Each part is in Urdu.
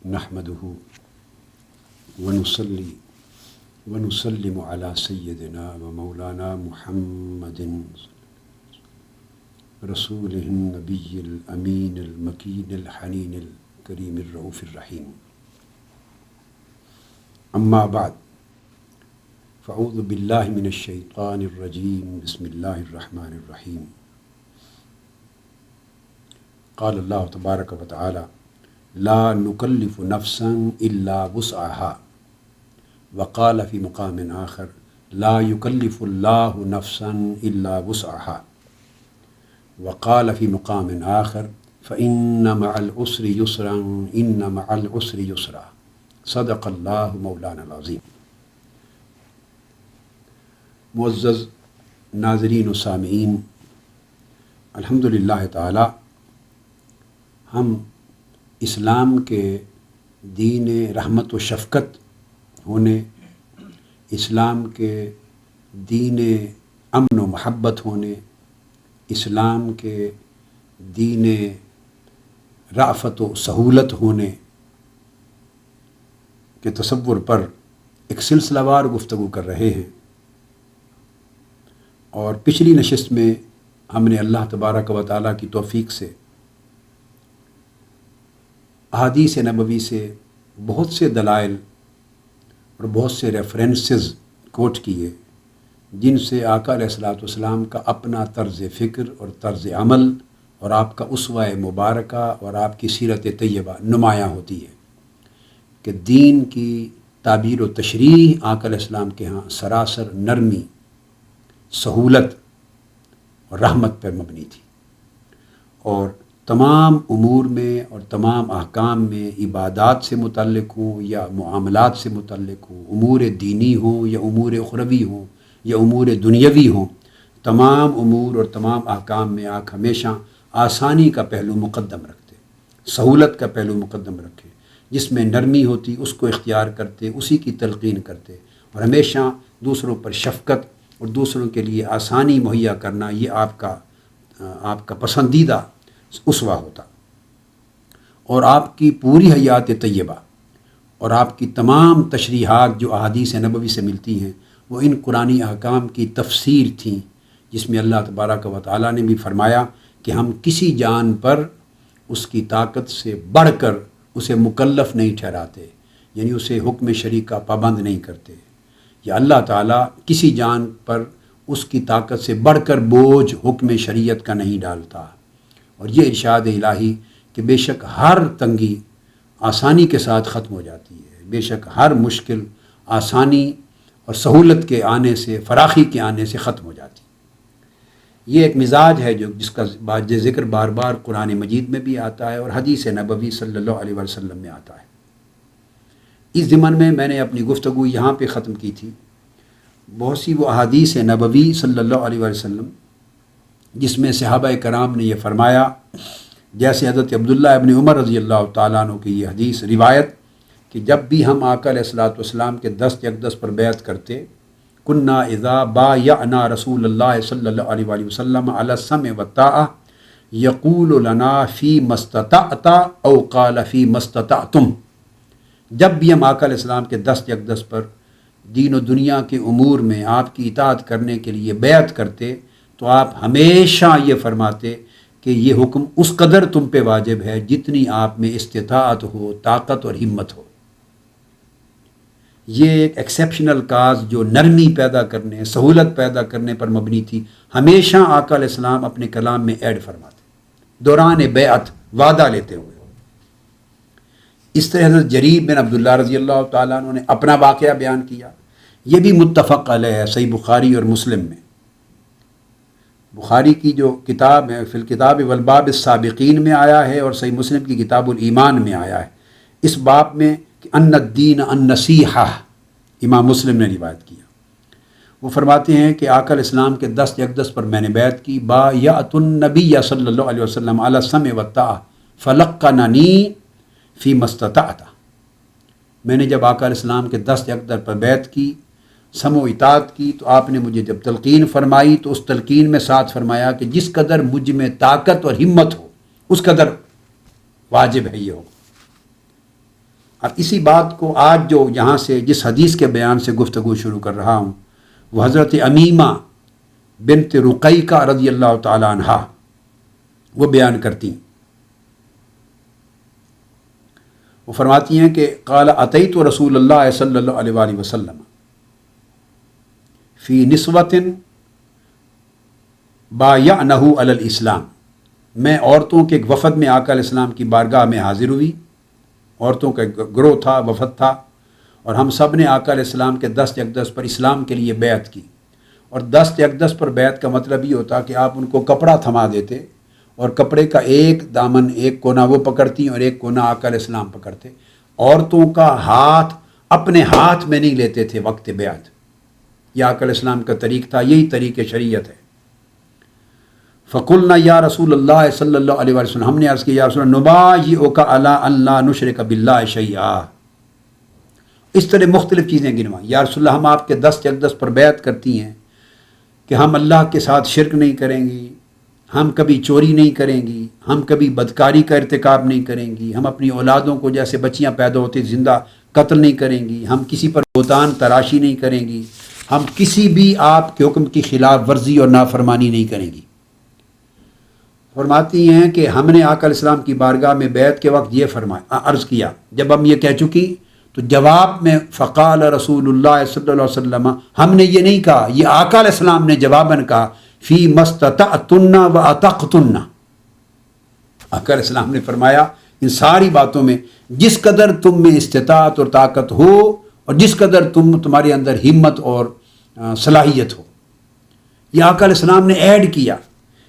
نحمده ونصلي ونسلم على سيدنا ومولانا محمد رسوله النبي الأمين المكين الحنين الكريم الرؤوف الرحيم. أما بعد، فأعوذ بالله من الشيطان الرجيم. بسم الله الرحمن الرحيم. قال الله تبارك وتعالى: لا نكلف نفسا إلا وسعها. وقال في مقام آخر: لا يكلف الله نفسا إلا وسعها. وقال في مقام آخر: فإن مع العسر يسرا إن مع العسر يسرا. صدق اللہ مولانا العظیم. معزز ناظرین و سامعین، الحمدللہ تعالی ہم اسلام کے دین رحمت و شفقت ہونے، اسلام کے دین امن و محبت ہونے، اسلام کے دین رأفت و سہولت ہونے کے تصور پر ایک سلسلہ وار گفتگو کر رہے ہیں. اور پچھلی نشست میں ہم نے اللہ تبارک و تعالیٰ کی توفیق سے احادیث نبوی سے بہت سے دلائل اور بہت سے ریفرنسز کوٹ کیے، جن سے آقا علیہ الصلوۃ والسلام کا اپنا طرز فکر اور طرز عمل اور آپ کا اسوہ مبارکہ اور آپ کی سیرت طیبہ نمایاں ہوتی ہے کہ دین کی تعبیر و تشریح آقا علیہ السلام کے ہاں سراسر نرمی، سہولت اور رحمت پر مبنی تھی، اور تمام امور میں اور تمام احکام میں، عبادات سے متعلق ہوں یا معاملات سے متعلق ہوں، امور دینی ہوں یا امور اخروی ہوں یا امور دنیاوی ہوں، تمام امور اور تمام احکام میں آپ ہمیشہ آسانی کا پہلو مقدم رکھتے، سہولت کا پہلو مقدم رکھے. جس میں نرمی ہوتی اس کو اختیار کرتے، اسی کی تلقین کرتے، اور ہمیشہ دوسروں پر شفقت اور دوسروں کے لیے آسانی مہیا کرنا یہ آپ کا پسندیدہ اسوہ ہوتا. اور آپ کی پوری حیات طیبہ اور آپ کی تمام تشریحات جو احادیث نبوی سے ملتی ہیں وہ ان قرآنی احکام کی تفسیر تھیں، جس میں اللہ تبارک و تعالیٰ نے بھی فرمایا کہ ہم کسی جان پر اس کی طاقت سے بڑھ کر اسے مکلف نہیں ٹھہراتے، یعنی اسے حکم شرع کا پابند نہیں کرتے، یا اللہ تعالیٰ کسی جان پر اس کی طاقت سے بڑھ کر بوجھ حکم شریعت کا نہیں ڈالتا. اور یہ ارشاد الہی کہ بے شک ہر تنگی آسانی کے ساتھ ختم ہو جاتی ہے، بے شک ہر مشکل آسانی اور سہولت کے آنے سے، فراخی کے آنے سے ختم ہو جاتی ہے. یہ ایک مزاج ہے جس کا ذکر بار بار قرآن مجید میں بھی آتا ہے اور حدیث نبوی صلی اللہ علیہ وسلم میں آتا ہے. اس ضمن میں نے اپنی گفتگو یہاں پہ ختم کی تھی. بہت سی وہ احادیث نبوی صلی اللہ علیہ وسلم جس میں صحابہ کرام نے یہ فرمایا، جیسے حضرت عبداللہ ابن عمر رضی اللہ تعالیٰ عنہ کی یہ حدیث روایت کہ جب بھی ہم آقا علیہ الصلوۃ والسلام کے دست اقدس پر بیعت کرتے، کنا اذا بایعنا رسول اللہ صلی اللہ علیہ وآلہ وسلم علی السمع والطاعہ یقول لنا فی ما استطعت او قال فی ما استطعتم. جب بھی ہم آقا علیہ السلام کے دست اقدس پر دین و دنیا کے امور میں آپ کی اطاعت کرنے کے لیے بیعت کرتے تو آپ ہمیشہ یہ فرماتے کہ یہ حکم اس قدر تم پہ واجب ہے جتنی آپ میں استطاعت ہو، طاقت اور ہمت ہو. یہ ایک ایکسیپشنل کاز جو نرمی پیدا کرنے، سہولت پیدا کرنے پر مبنی تھی، ہمیشہ آقا علیہ السلام اپنے کلام میں ایڈ فرماتے دوران بیعت وعدہ لیتے ہوئے. اس طرح حضرت جریر بن عبداللہ رضی اللہ تعالیٰ عنہ نے اپنا واقعہ بیان کیا. یہ بھی متفق علیہ ہے، صحیح بخاری اور مسلم میں. بخاری کی جو کتاب ہے فی الکتاب والباب السابقین میں آیا ہے، اور صحیح مسلم کی کتاب الایمان میں آیا ہے اس باب میں کہ ان الدین النصیحہ. امام مسلم نے روایت کیا. وہ فرماتے ہیں کہ آقا علیہ السلام کے دست اقدس پر میں نے بیعت کی، بایعت النبی صلی اللہ علیہ وسلم علی السمع والطاعہ فلقننی فی ما استطعت. میں نے جب آقا علیہ السلام کے دست اقدس پر بیعت کی، سمع و اطاعت کی، تو آپ نے مجھے جب تلقین فرمائی تو اس تلقین میں ساتھ فرمایا کہ جس قدر مجھ میں طاقت اور ہمت ہو اس قدر واجب ہے یہ ہو. اب اسی بات کو آج جو یہاں سے جس حدیث کے بیان سے گفتگو شروع کر رہا ہوں وہ حضرت امیمہ بنت رقیقہ رضی اللہ تعالی عنہا وہ بیان کرتی ہیں. وہ فرماتی ہیں کہ قال اتیت رسول اللہ صلی اللہ علیہ وآلہ وسلم فی نسوۃ بایعنہ علی الاسلام. میں عورتوں کے ایک وفد میں آقا علیہ السلام کی بارگاہ میں حاضر ہوئی. عورتوں کا گروہ تھا، وفد تھا، اور ہم سب نے آقا علیہ السلام کے دست اقدس پر اسلام کے لیے بیعت کی. اور دست اقدس پر بیعت کا مطلب یہ ہوتا کہ آپ ان کو کپڑا تھما دیتے اور کپڑے کا ایک دامن ایک کونا وہ پکڑتی اور ایک کونا آقا علیہ السلام پکڑتے. عورتوں کا ہاتھ اپنے ہاتھ میں نہیں لیتے تھے وقت بیعت. یہ آقا علیہ السلام کا طریق تھا، یہی طریق شریعت ہے. فقلنا یا رسول اللہ صلی اللہ علیہ وسلم، ہم نے عرض کیا یا رسول اللہ نبایعک علی ان لا نشرک باللہ شیئا. اس طرح مختلف چیزیں گنوائیں. یا رسول اللہ ہم آپ کے دست اقدس پر بیعت کرتی ہیں کہ ہم اللہ کے ساتھ شرک نہیں کریں گی، ہم کبھی چوری نہیں کریں گی، ہم کبھی بدکاری کا ارتکاب نہیں کریں گی، ہم اپنی اولادوں کو جیسے بچیاں پیدا ہوتی زندہ قتل نہیں کریں گی، ہم کسی پر بہتان تراشی نہیں کریں گی، ہم کسی بھی آپ کے حکم کی خلاف ورزی اور نافرمانی نہیں کریں گی. فرماتی ہیں کہ ہم نے آقا علیہ السلام کی بارگاہ میں بیعت کے وقت یہ عرض کیا. جب ہم یہ کہہ چکی تو جواب میں فقال رسول اللہ صلی اللہ علیہ وسلم، ہم نے یہ نہیں کہا، یہ آقا علیہ السلام نے جواباً کہا فی مستطعتن و اطقتن. آقا علیہ السلام نے فرمایا ان ساری باتوں میں جس قدر تم میں استطاعت اور طاقت ہو اور جس قدر تمہارے اندر ہمت اور صلاحیت ہو. یہ آقا علیہ السلام نے ایڈ کیا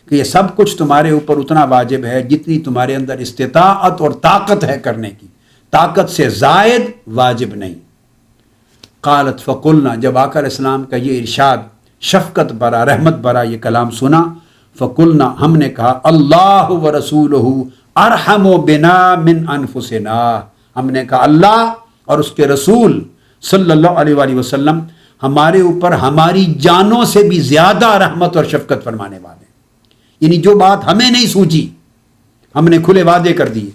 کہ یہ سب کچھ تمہارے اوپر اتنا واجب ہے جتنی تمہارے اندر استطاعت اور طاقت ہے کرنے کی، طاقت سے زائد واجب نہیں. قالت فقلنا، جب آقا علیہ السلام کا یہ ارشاد شفقت برا رحمت برا یہ کلام سنا، فقلنا ہم نے کہا اللہ و رسولہ ارحم بنا من انفسنا. ہم نے کہا اللہ اور اس کے رسول صلی اللہ علیہ وآلہ وسلم ہمارے اوپر ہماری جانوں سے بھی زیادہ رحمت اور شفقت فرمانے والے. یعنی جو بات ہمیں نہیں سوچی ہم نے کھلے وعدے کر دیے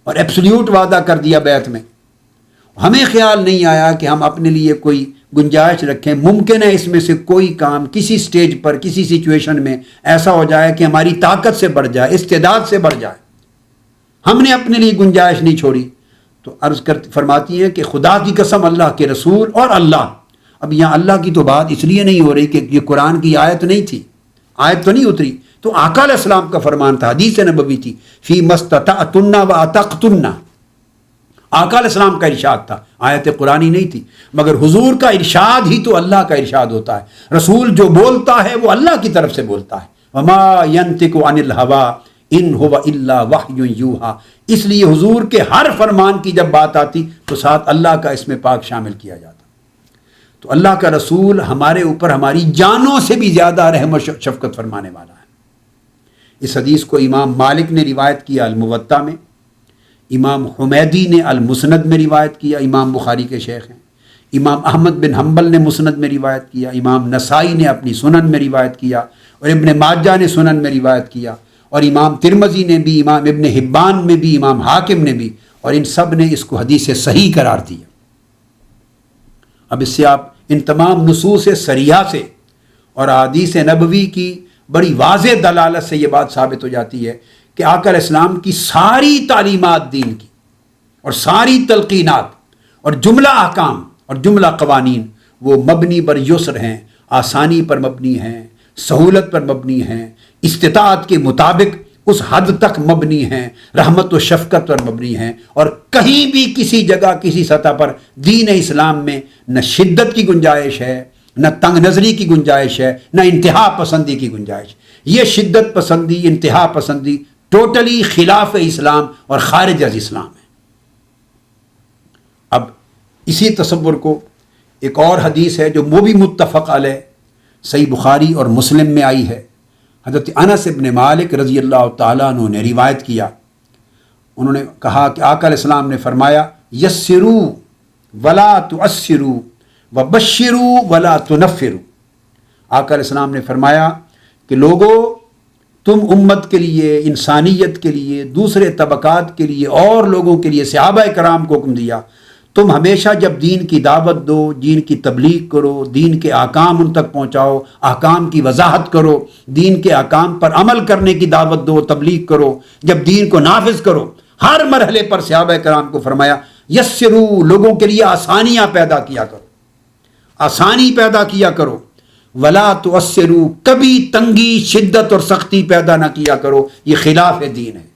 اور ایبسلیوٹ وعدہ کر دیا بیعت میں. ہمیں خیال نہیں آیا کہ ہم اپنے لیے کوئی گنجائش رکھیں. ممکن ہے اس میں سے کوئی کام کسی سٹیج پر کسی سچویشن میں ایسا ہو جائے کہ ہماری طاقت سے بڑھ جائے، استعداد سے بڑھ جائے. ہم نے اپنے لیے گنجائش نہیں چھوڑی. تو عرض فرماتی ہیں کہ خدا کی قسم اللہ کے رسول اور اللہ. اب یہاں اللہ کی تو بات اس لیے نہیں ہو رہی کہ یہ قرآن کی آیت نہیں تھی، آیت تو نہیں اتری، تو آقا علیہ السلام کا فرمان تھا، حدیث نبوی تھی فی مستطعتن و اطقتن. آقا علیہ السلام کا ارشاد تھا، آیت قرآنی نہیں تھی. مگر حضور کا ارشاد ہی تو اللہ کا ارشاد ہوتا ہے. رسول جو بولتا ہے وہ اللہ کی طرف سے بولتا ہے. وما ینطق عن الہوا ان هو الا وحی یوحی. اس لیے حضور کے ہر فرمان کی جب بات آتی تو ساتھ اللہ کا اس میں پاک شامل کیا جاتا. تو اللہ کا رسول ہمارے اوپر ہماری جانوں سے بھی زیادہ رحم و شفقت فرمانے والا ہے. اس حدیث کو امام مالک نے روایت کیا الموطا میں، امام حمیدی نے المسند میں روایت کیا، امام بخاری کے شیخ ہیں. امام احمد بن حنبل نے مسند میں روایت کیا، امام نسائی نے اپنی سنن میں روایت کیا، اور ابن ماجہ نے سنن میں روایت کیا، اور امام ترمذی نے بھی، امام ابن حبان میں بھی، امام حاکم نے بھی، اور ان سب نے اس کو حدیث صحیح قرار دیا. اب اس سے آپ ان تمام نصوص صریحہ سے اور احادیث نبوی کی بڑی واضح دلالت سے یہ بات ثابت ہو جاتی ہے کہ آقا علیہ السلام کی ساری تعلیمات دین کی اور ساری تلقینات اور جملہ احکام اور جملہ قوانین وہ مبنی بر یسر ہیں، آسانی پر مبنی ہیں، سہولت پر مبنی ہیں، استطاعت کے مطابق اس حد تک مبنی ہیں، رحمت و شفقت پر مبنی ہیں. اور کہیں بھی کسی جگہ کسی سطح پر دین اسلام میں نہ شدت کی گنجائش ہے، نہ تنگ نظری کی گنجائش ہے، نہ انتہا پسندی کی گنجائش. یہ شدت پسندی، انتہا پسندی ٹوٹلی خلاف اسلام اور خارج از اسلام ہے. اب اسی تصور کو ایک اور حدیث ہے جو وہ بھی متفق علیہ صحیح بخاری اور مسلم میں آئی ہے. حضرت انس ابن مالک رضی اللہ تعالیٰ عنہ نے روایت کیا. انہوں نے کہا کہ آقا علیہ السلام نے فرمایا یسرو ولا تعسرو وبشرو ولا تنفرو. آقا علیہ السلام نے فرمایا کہ لوگو تم امت کے لیے، انسانیت کے لیے، دوسرے طبقات کے لیے اور لوگوں کے لیے صحابہ کرام کو حکم دیا، تم ہمیشہ جب دین کی دعوت دو، دین کی تبلیغ کرو، دین کے احکام ان تک پہنچاؤ، احکام کی وضاحت کرو، دین کے احکام پر عمل کرنے کی دعوت دو، تبلیغ کرو، جب دین کو نافذ کرو، ہر مرحلے پر صحابہ کرام کو فرمایا یسرو، لوگوں کے لیے آسانیاں پیدا کیا کرو، آسانی پیدا کیا کرو، ولا تعسروا، کبھی تنگی، شدت اور سختی پیدا نہ کیا کرو، یہ خلاف دین ہے۔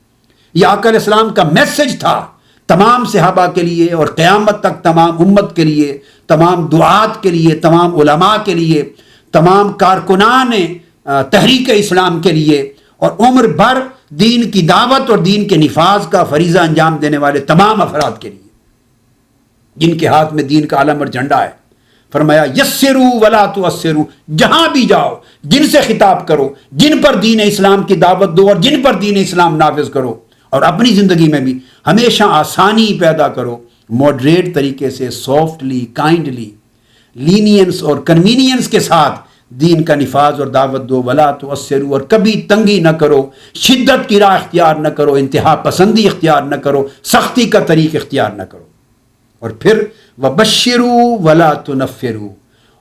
یہ آقا علیہ السلام کا میسج تھا تمام صحابہ کے لیے اور قیامت تک تمام امت کے لیے، تمام دعات کے لیے، تمام علماء کے لیے، تمام کارکنان تحریک اسلام کے لیے، اور عمر بھر دین کی دعوت اور دین کے نفاذ کا فریضہ انجام دینے والے تمام افراد کے لیے جن کے ہاتھ میں دین کا علم اور جھنڈا ہے۔ فرمایا یسروا ولا تعسروا، جہاں بھی جاؤ جن سے خطاب کرو، جن پر دین اسلام کی دعوت دو اور جن پر دین اسلام نافذ کرو، اور اپنی زندگی میں بھی ہمیشہ آسانی پیدا کرو، ماڈریٹ طریقے سے، سافٹلی، کائنڈلی، لینینس اور کنوینینس کے ساتھ دین کا نفاذ اور دعوت دو، ولا تعسروا، اور کبھی تنگی نہ کرو، شدت کی راہ اختیار نہ کرو، انتہا پسندی اختیار نہ کرو، سختی کا طریق اختیار نہ کرو، اور پھر وبشروا ولا تنفروا،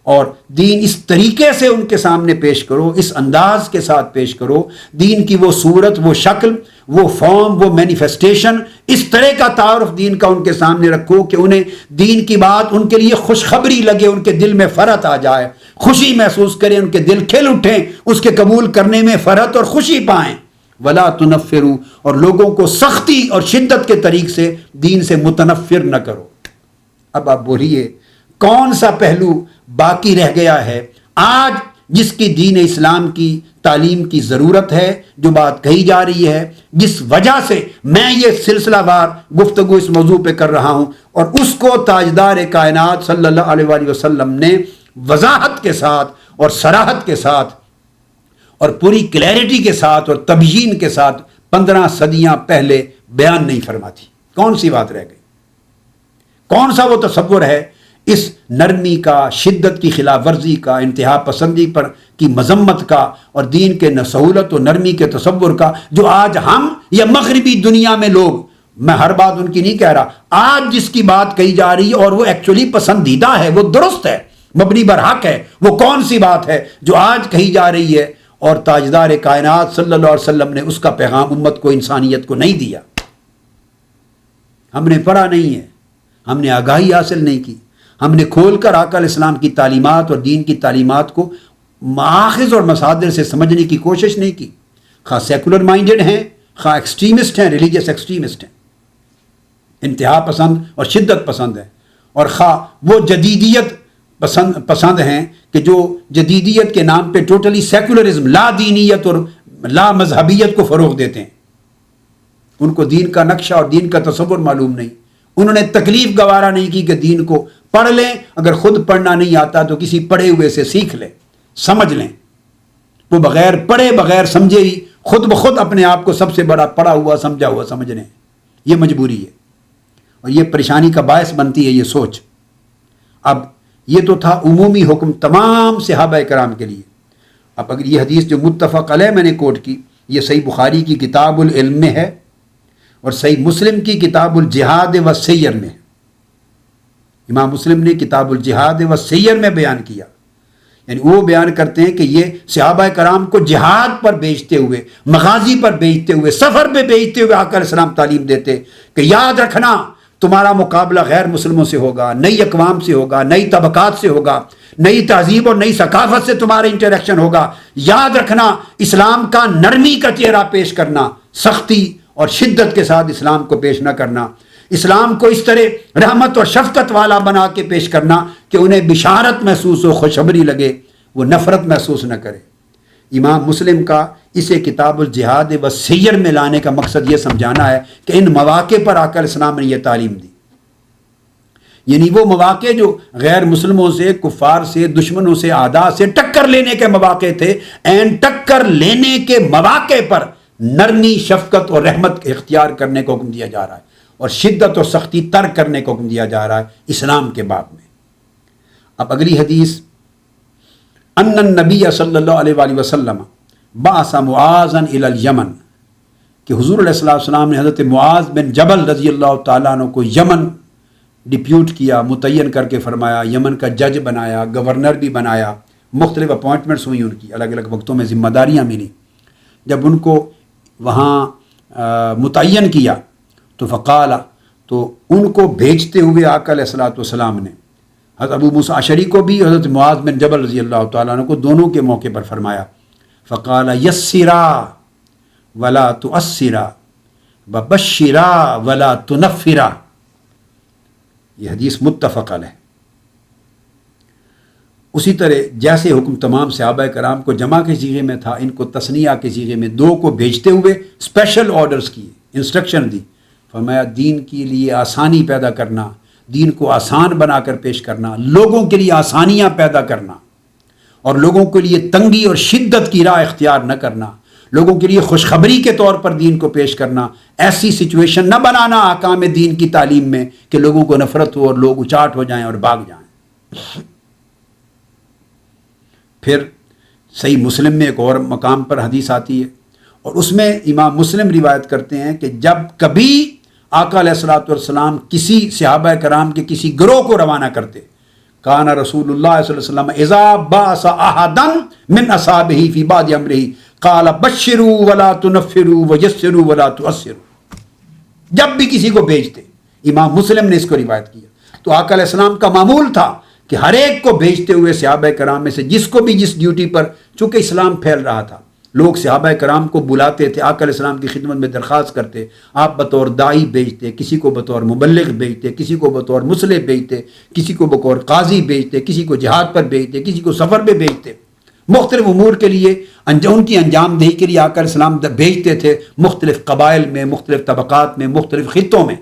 اور دین اس طریقے سے ان کے سامنے پیش کرو، اس انداز کے ساتھ پیش کرو، دین کی وہ صورت، وہ شکل، وہ فارم، وہ مینیفیسٹیشن، اس طرح کا تعارف دین کا ان کے سامنے رکھو کہ انہیں دین کی بات ان کے لیے خوشخبری لگے، ان کے دل میں فرحت آ جائے، خوشی محسوس کریں، ان کے دل کھل اٹھیں، اس کے قبول کرنے میں فرحت اور خوشی پائیں۔ ولا تنفروا، اور لوگوں کو سختی اور شدت کے طریق سے دین سے متنفر نہ کرو۔ اب آپ بولیے کون سا پہلو باقی رہ گیا ہے آج جس کی دین اسلام کی تعلیم کی ضرورت ہے، جو بات کہی جا رہی ہے، جس وجہ سے میں یہ سلسلہ وار گفتگو اس موضوع پہ کر رہا ہوں، اور اس کو تاجدار کائنات صلی اللہ علیہ وآلہ وسلم نے وضاحت کے ساتھ اور صراحت کے ساتھ اور پوری کلیئرٹی کے ساتھ اور تبیین کے ساتھ 15 صدیاں پہلے بیان نہیں فرماتی۔ کون سی بات رہ گئی؟ کون سا وہ تصور ہے اس نرمی کا، شدت کی خلاف ورزی کا، انتہا پسندی پر کی مذمت کا، اور دین کے سہولت و نرمی کے تصور کا، جو آج ہم یا مغربی دنیا میں لوگ، میں ہر بات ان کی نہیں کہہ رہا، آج جس کی بات کہی جا رہی ہے اور وہ ایکچولی پسندیدہ ہے، وہ درست ہے، مبنی بر حق ہے، وہ کون سی بات ہے جو آج کہی جا رہی ہے اور تاجدار کائنات صلی اللہ علیہ وسلم نے اس کا پیغام امت کو، انسانیت کو نہیں دیا؟ ہم نے پڑھا نہیں ہے، ہم نے آگاہی حاصل نہیں کی، ہم نے کھول کر آقا علیہ السلام کی تعلیمات اور دین کی تعلیمات کو مآخذ اور مصادر سے سمجھنے کی کوشش نہیں کی، خواہ سیکولر مائنڈڈ ہیں، خواہ ایکسٹریمسٹ ہیں، ریلیجیس ایکسٹریمسٹ ہیں، انتہا پسند اور شدت پسند ہیں، اور خواہ وہ جدیدیت پسند ہیں کہ جو جدیدیت کے نام پہ ٹوٹلی سیکولرزم، لا دینیت اور لا مذہبیت کو فروغ دیتے ہیں۔ ان کو دین کا نقشہ اور دین کا تصور معلوم نہیں، انہوں نے تکلیف گوارا نہیں کی کہ دین کو پڑھ لیں، اگر خود پڑھنا نہیں آتا تو کسی پڑھے ہوئے سے سیکھ لیں، سمجھ لیں۔ وہ بغیر پڑھے، بغیر سمجھے ہی خود بخود اپنے آپ کو سب سے بڑا پڑھا ہوا، سمجھا ہوا سمجھ لیں۔ یہ مجبوری ہے اور یہ پریشانی کا باعث بنتی ہے یہ سوچ۔ اب یہ تو تھا عمومی حکم تمام صحابہ کرام کے لیے۔ اب اگر یہ حدیث جو متفق علیہ میں نے کوٹ کی، یہ صحیح بخاری کی کتاب العلم میں ہے اور صحیح مسلم کی کتاب الجہاد و سیر میں ہے۔ امام مسلم نے کتاب الجہاد و سیر میں بیان کیا، یعنی وہ بیان کرتے ہیں کہ یہ صحابہ کرام کو جہاد پر بھیجتے ہوئے، مغازی پر بھیجتے ہوئے، سفر پہ بھیجتے ہوئے آقا علیہ السلام تعلیم دیتے کہ یاد رکھنا تمہارا مقابلہ غیر مسلموں سے ہوگا، نئی اقوام سے ہوگا، نئی طبقات سے ہوگا، نئی تہذیب اور نئی ثقافت سے تمہارا انٹریکشن ہوگا۔ یاد رکھنا اسلام کا نرمی کا چہرہ پیش کرنا، سختی اور شدت کے ساتھ اسلام کو پیش نہ کرنا، اسلام کو اس طرح رحمت اور شفقت والا بنا کے پیش کرنا کہ انہیں بشارت محسوس ہو، خوشخبری لگے، وہ نفرت محسوس نہ کرے۔ امام مسلم کا اسے کتاب الجہاد و سیر میں لانے کا مقصد یہ سمجھانا ہے کہ ان مواقع پر آقا علیہ السلام نے یہ تعلیم دی، یعنی وہ مواقع جو غیر مسلموں سے، کفار سے، دشمنوں سے، اعداء سے ٹکر لینے کے مواقع تھے، این ٹکر لینے کے مواقع پر نرمی، شفقت اور رحمت اختیار کرنے کو حکم دیا جا رہا ہے، اور شدت اور سختی ترک کرنے کو حکم دیا جا رہا ہے اسلام کے باب میں۔ اب اگلی حدیث، ان النبی صلی اللہ علیہ وآلہ وسلم بعث معاذا الی الیمن، کہ حضور علیہ الصلوۃ والسلام نے حضرت معاذ بن جبل رضی اللہ تعالیٰ عنہ کو یمن ڈپیوٹ کیا، متعین کر کے فرمایا، یمن کا جج بنایا، گورنر بھی بنایا، مختلف اپوائنٹمنٹس ہوئی ان کی، الگ الگ وقتوں میں ذمہ داریاں ملی۔ جب ان کو وہاں متعین کیا تو فقال، تو ان کو بھیجتے ہوئے آقا علیہ الصلوۃ والسلام نے حضرت ابو موسیٰ اشعری کو بھی، حضرت معاذ بن جبل رضی اللہ تعالیٰ عنہ کو، دونوں کے موقع پر فرمایا، فقال یسرا ولا تؤثرا وبشرا ولا تنفرا۔ یہ حدیث متفق علیہ۔ اسی طرح جیسے حکم تمام صحابہ کرام کو جمع کے صیغے میں تھا، ان کو تثنیہ کے صیغے میں دو کو بھیجتے ہوئے اسپیشل آرڈرز کیے، انسٹرکشن دی، فرمایا دین کے لیے آسانی پیدا کرنا، دین کو آسان بنا کر پیش کرنا، لوگوں کے لیے آسانیاں پیدا کرنا، اور لوگوں کے لیے تنگی اور شدت کی راہ اختیار نہ کرنا، لوگوں کے لیے خوشخبری کے طور پر دین کو پیش کرنا، ایسی سچویشن نہ بنانا احکام دین کی تعلیم میں کہ لوگوں کو نفرت ہو اور لوگ اچاٹ ہو جائیں اور بھاگ جائیں۔ پھر صحیح مسلم میں ایک اور مقام پر حدیث آتی ہے، اور اس میں امام مسلم روایت کرتے ہیں کہ جب کبھی آقا علیہ الصلوۃ والسلام کسی صحابہ کرام کے کسی گروہ کو روانہ کرتے، کان رسول اللہ صلی اللہ علیہ وسلم اذا بعث احدا من اصحابہ فی بعض امرہ قال بشروا ولا تنفروا ویسروا ولا تعسروا، جب بھی کسی کو بھیجتے، امام مسلم نے اس کو روایت کیا، تو آقا علیہ السلام کا معمول تھا کہ ہر ایک کو بھیجتے ہوئے صحابہ کرام میں سے جس کو بھی جس ڈیوٹی پر، چونکہ اسلام پھیل رہا تھا، لوگ صحابہ کرام کو بلاتے تھے، آقا علیہ السلام کی خدمت میں درخواست کرتے، آپ بطور داعی بھیجتے، کسی کو بطور مبلغ بھیجتے، کسی کو بطور مصلح بھیجتے، کسی کو بطور قاضی بھیجتے، کسی کو جہاد پر بھیجتے، کسی کو سفر پہ بھیجتے، مختلف امور کے لیے ان کی انجام دہی کے لیے آقا علیہ السلام بھیجتے تھے، مختلف قبائل میں، مختلف طبقات میں، مختلف خطوں میں،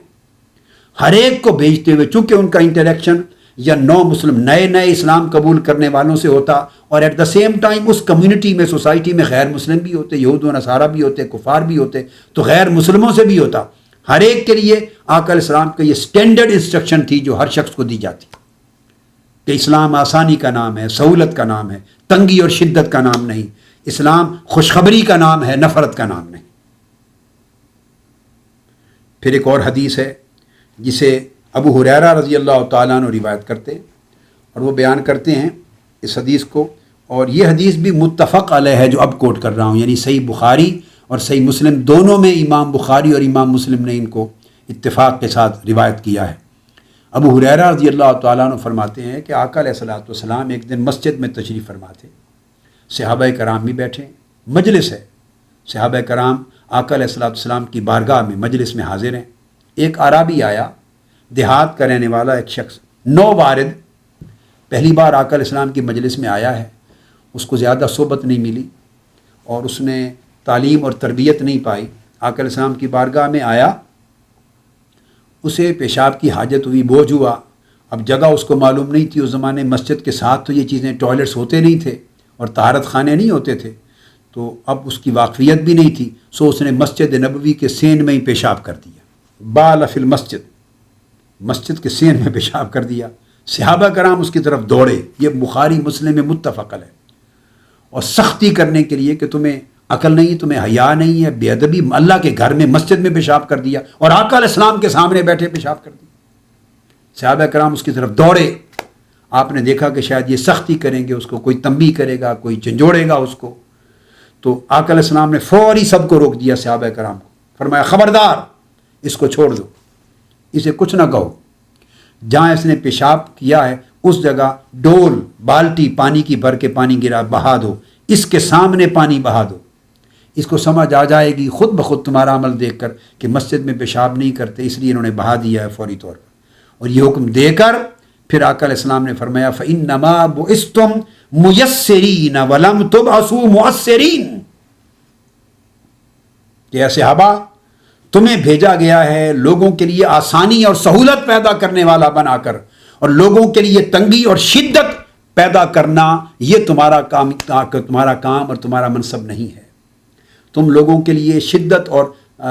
ہر ایک کو بھیجتے ہوئے، چونکہ ان کا انٹریکشن یا نو مسلم نئے نئے اسلام قبول کرنے والوں سے ہوتا، اور ایٹ دا سیم ٹائم اس کمیونٹی میں، سوسائٹی میں غیر مسلم بھی ہوتے، یہود و نصارہ بھی ہوتے، کفار بھی ہوتے، تو غیر مسلموں سے بھی ہوتا، ہر ایک کے لیے آقا علیہ السلام کا یہ سٹینڈرڈ انسٹرکشن تھی جو ہر شخص کو دی جاتی کہ اسلام آسانی کا نام ہے، سہولت کا نام ہے، تنگی اور شدت کا نام نہیں، اسلام خوشخبری کا نام ہے، نفرت کا نام نہیں۔ پھر ایک اور حدیث ہے جسے ابو ہریرہ رضی اللہ تعالیٰ عنہ روایت کرتے ہیں، اور وہ بیان کرتے ہیں اس حدیث کو، اور یہ حدیث بھی متفق علیہ ہے جو اب کوٹ کر رہا ہوں، یعنی صحیح بخاری اور صحیح مسلم دونوں میں امام بخاری اور امام مسلم نے ان کو اتفاق کے ساتھ روایت کیا ہے۔ ابو ہریرہ رضی اللہ تعالیٰ عنہ فرماتے ہیں کہ آقا علیہ الصلوۃ والسلام ایک دن مسجد میں تشریف فرما تھے، صحابہ کرام بھی بیٹھے، مجلس ہے، صحابہ کرام آقا علیہ الصلوۃ والسلام کی بارگاہ میں مجلس میں حاضر ہیں۔ ایک عرابی آیا، دیہات کا رہنے والا ایک شخص، نو وارد، پہلی بار آقا علیہ السلام کی مجلس میں آیا ہے، اس کو زیادہ صحبت نہیں ملی اور اس نے تعلیم اور تربیت نہیں پائی، آقا علیہ السلام کی بارگاہ میں آیا، اسے پیشاب کی حاجت ہوئی، بوجھ ہوا، اب جگہ اس کو معلوم نہیں تھی، اس زمانے مسجد کے ساتھ تو یہ چیزیں ٹوائلٹس ہوتے نہیں تھے اور طہارت خانے نہیں ہوتے تھے، تو اب اس کی واقفیت بھی نہیں تھی، سو اس نے مسجد نبوی کے سین میں ہی پیشاب کر دیا، بال فی المسجد، مسجد کے سین میں پیشاب کر دیا۔ صحابہ کرام اس کی طرف دوڑے، یہ بخاری مسلم میں متفق ہے، اور سختی کرنے کے لیے کہ تمہیں عقل نہیں، تمہیں حیا نہیں ہے، بے ادبی، اللہ کے گھر میں مسجد میں پیشاب کر دیا اور آقا علیہ السلام کے سامنے بیٹھے پیشاب کر دیا۔ صحابہ کرام اس کی طرف دوڑے، آپ نے دیکھا کہ شاید یہ سختی کریں گے، اس کو کوئی تنبیہ کرے گا، کوئی جھنجھوڑے گا اس کو، تو آقا علیہ السلام نے فوری سب کو روک دیا، صحابہ کرام کو، فرمایا خبردار اس کو چھوڑ دو، اسے کچھ نہ کہو، جہاں اس نے پیشاب کیا ہے اس جگہ ڈول بالٹی پانی کی بھر کے پانی گرا، بہا دو، اس کے سامنے پانی بہا دو، اس کو سمجھ آ جائے گی خود بخود تمہارا عمل دیکھ کر کہ مسجد میں پیشاب نہیں کرتے، اس لیے انہوں نے بہا دیا ہے فوری طور پر۔ اور یہ حکم دے کر پھر آقا علیہ السلام نے فرمایا فَإِنَّمَا بُعِثْتُمْ مُيَسِّرِينَ وَلَمْ تُبْعَثُوا مُعَسِّرِينَ، کہ اے صحابہ تمہیں بھیجا گیا ہے لوگوں کے لیے آسانی اور سہولت پیدا کرنے والا بنا کر، اور لوگوں کے لیے تنگی اور شدت پیدا کرنا یہ تمہارا کام اور تمہارا منصب نہیں ہے، تم لوگوں کے لیے شدت اور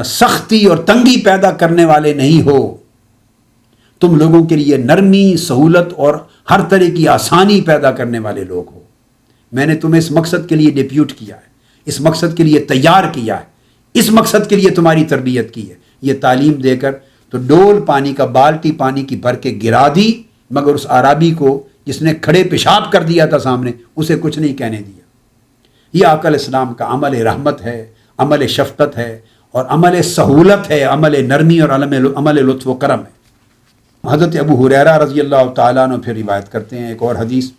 سختی اور تنگی پیدا کرنے والے نہیں ہو، تم لوگوں کے لیے نرمی، سہولت اور ہر طرح کی آسانی پیدا کرنے والے لوگ ہو، میں نے تمہیں اس مقصد کے لیے ڈیپیوٹ کیا ہے، اس مقصد کے لیے تیار کیا ہے، اس مقصد کے لیے تمہاری تربیت کی ہے. یہ تعلیم دے کر تو ڈول پانی کا، بالٹی پانی کی بھر کے گرا دی، مگر اس عربی کو جس نے کھڑے پیشاب کر دیا تھا سامنے، اسے کچھ نہیں کہنے دیا. یہ آقا علیہ السلام کا عمل رحمت ہے، عمل شفقت ہے، اور عمل سہولت ہے، عمل نرمی اور عمل لطف و کرم ہے. حضرت ابو ہریرہ رضی اللہ تعالیٰ عنہ پھر روایت کرتے ہیں ایک اور حدیث.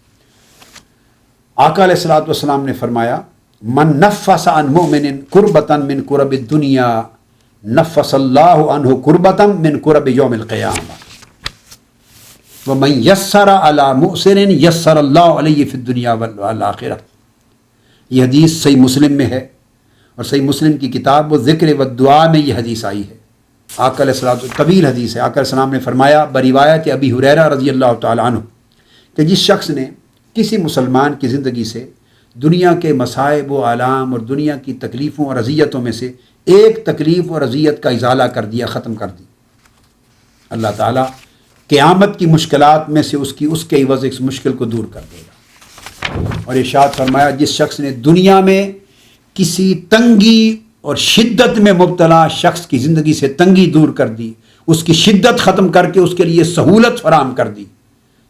آقا علیہ الصلوۃ والسلام نے فرمایا، من نفس عن مؤمن کربۃ من کرب الدنیا نفس اللہ عنہ کربۃ من کرب یوم القیامہ ومن یسر علی مؤسر یسر اللہ علیہ فی الدنیا والآخرہ. یہ حدیث صحیح مسلم میں ہے، اور صحیح مسلم کی کتاب و ذکر و دعا میں یہ حدیث آئی ہے. آقا علیہ السلام، طویل حدیث ہے. آقا علیہ السلام نے فرمایا بروایت ابی ہریرہ رضی اللہ تعالیٰ عنہ کہ جس شخص نے کسی مسلمان کی زندگی سے دنیا کے مصائب و آلام اور دنیا کی تکلیفوں اور اذیتوں میں سے ایک تکلیف اور اذیت کا ازالہ کر دیا، ختم کر دی، اللہ تعالیٰ قیامت کی مشکلات میں سے اس کے عوض اس مشکل کو دور کر دے گا. اور ارشاد فرمایا جس شخص نے دنیا میں کسی تنگی اور شدت میں مبتلا شخص کی زندگی سے تنگی دور کر دی، اس کی شدت ختم کر کے اس کے لیے سہولت فراہم کر دی،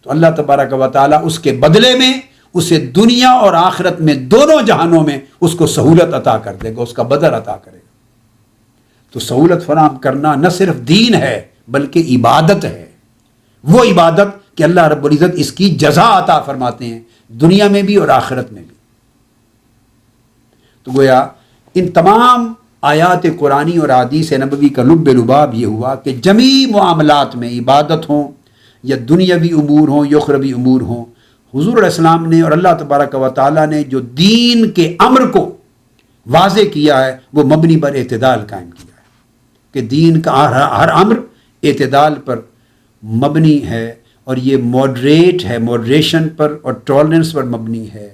تو اللہ تبارک و تعالیٰ اس کے بدلے میں اسے دنیا اور آخرت میں دونوں جہانوں میں اس کو سہولت عطا کر دے گا، اس کا بدل عطا کرے گا. تو سہولت فراہم کرنا نہ صرف دین ہے بلکہ عبادت ہے. وہ عبادت کہ اللہ رب العزت اس کی جزا عطا فرماتے ہیں دنیا میں بھی اور آخرت میں بھی. تو گویا ان تمام آیات قرآنی اور احادیث نبوی کا لب لباب یہ ہوا کہ جمیع معاملات میں عبادت ہوں یا دنیاوی امور ہوں یا اخروی امور ہوں، حضور علیہ السلام نے اور اللہ تبارک و تعالیٰ نے جو دین کے امر کو واضح کیا ہے وہ مبنی پر اعتدال قائم کیا ہے، کہ دین کا ہر امر اعتدال پر مبنی ہے، اور یہ ماڈریٹ ہے، ماڈریشن پر اور ٹالرنس پر مبنی ہے،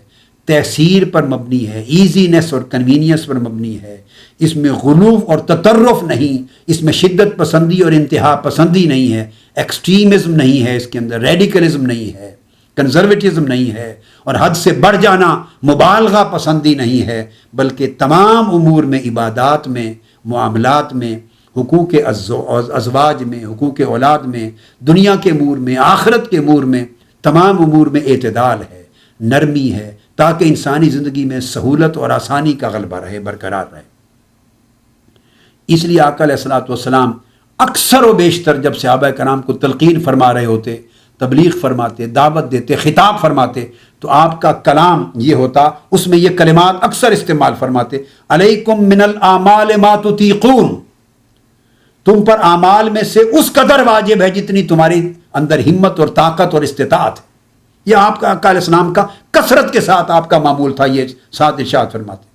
تیسیر پر مبنی ہے، ایزینس اور کنوینئنس پر مبنی ہے. اس میں غلو اور تطرف نہیں، اس میں شدت پسندی اور انتہا پسندی نہیں ہے، ایکسٹریمزم نہیں ہے، اس کے اندر ریڈیکلزم نہیں ہے، کنزرویٹزم نہیں ہے، اور حد سے بڑھ جانا مبالغہ پسندی نہیں ہے، بلکہ تمام امور میں، عبادات میں، معاملات میں، حقوق ازواج میں، حقوق اولاد میں، دنیا کے امور میں، آخرت کے امور میں، تمام امور میں اعتدال ہے، نرمی ہے، تاکہ انسانی زندگی میں سہولت اور آسانی کا غلبہ رہے، برقرار رہے. اس لیے آقا علیہ الصلوۃ والسلام اکثر و بیشتر جب صحابہ کرام کو تلقین فرما رہے ہوتے، تبلیغ فرماتے، دعوت دیتے، خطاب فرماتے، تو آپ کا کلام یہ ہوتا، اس میں یہ کلمات اکثر استعمال فرماتے، علیکم من الاعمال ما تطیقون، تم پر اعمال میں سے اس قدر واجب ہے جتنی تمہاری اندر ہمت اور طاقت اور استطاعت ہے. یہ آپ کا آقا علیہ السلام کا کثرت کے ساتھ آپ کا معمول تھا. یہ ساتھ ارشاد فرماتے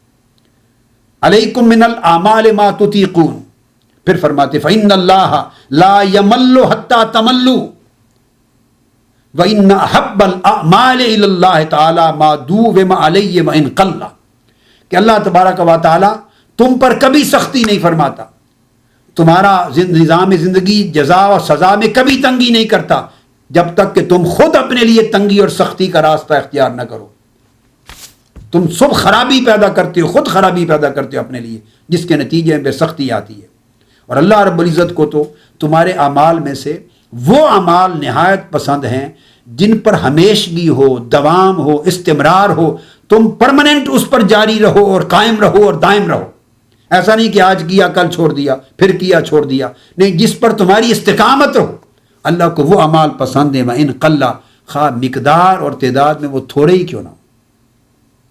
علیکم من الاعمال ما تطیقون، پھر فرماتے فإن اللہ لا یمل حتی تملوا وإن أحب الأعمال إلى اللہ تعالی ما دوم علیہ وإن قل، کہ اللہ تبارک و تعالی تم پر کبھی سختی نہیں فرماتا، تمہارا نظام زندگی جزا و سزا میں کبھی تنگی نہیں کرتا جب تک کہ تم خود اپنے لیے تنگی اور سختی کا راستہ اختیار نہ کرو. تم سب خرابی پیدا کرتے ہو، خود خرابی پیدا کرتے ہو اپنے لیے، جس کے نتیجے میں سختی آتی ہے. اور اللہ رب العزت کو تو تمہارے اعمال میں سے وہ اعمال نہایت پسند ہیں جن پر ہمیشگی ہو، دوام ہو، استمرار ہو، تم پرماننٹ اس پر جاری رہو اور قائم رہو اور دائم رہو. ایسا نہیں کہ آج کیا کل چھوڑ دیا، پھر کیا چھوڑ دیا، نہیں، جس پر تمہاری استقامت ہو. اللہ کو وہ اعمال پسند ہیں وَإِن قَلَّ، خواہ مقدار اور تعداد میں وہ تھوڑے ہی کیوں نہ ہو.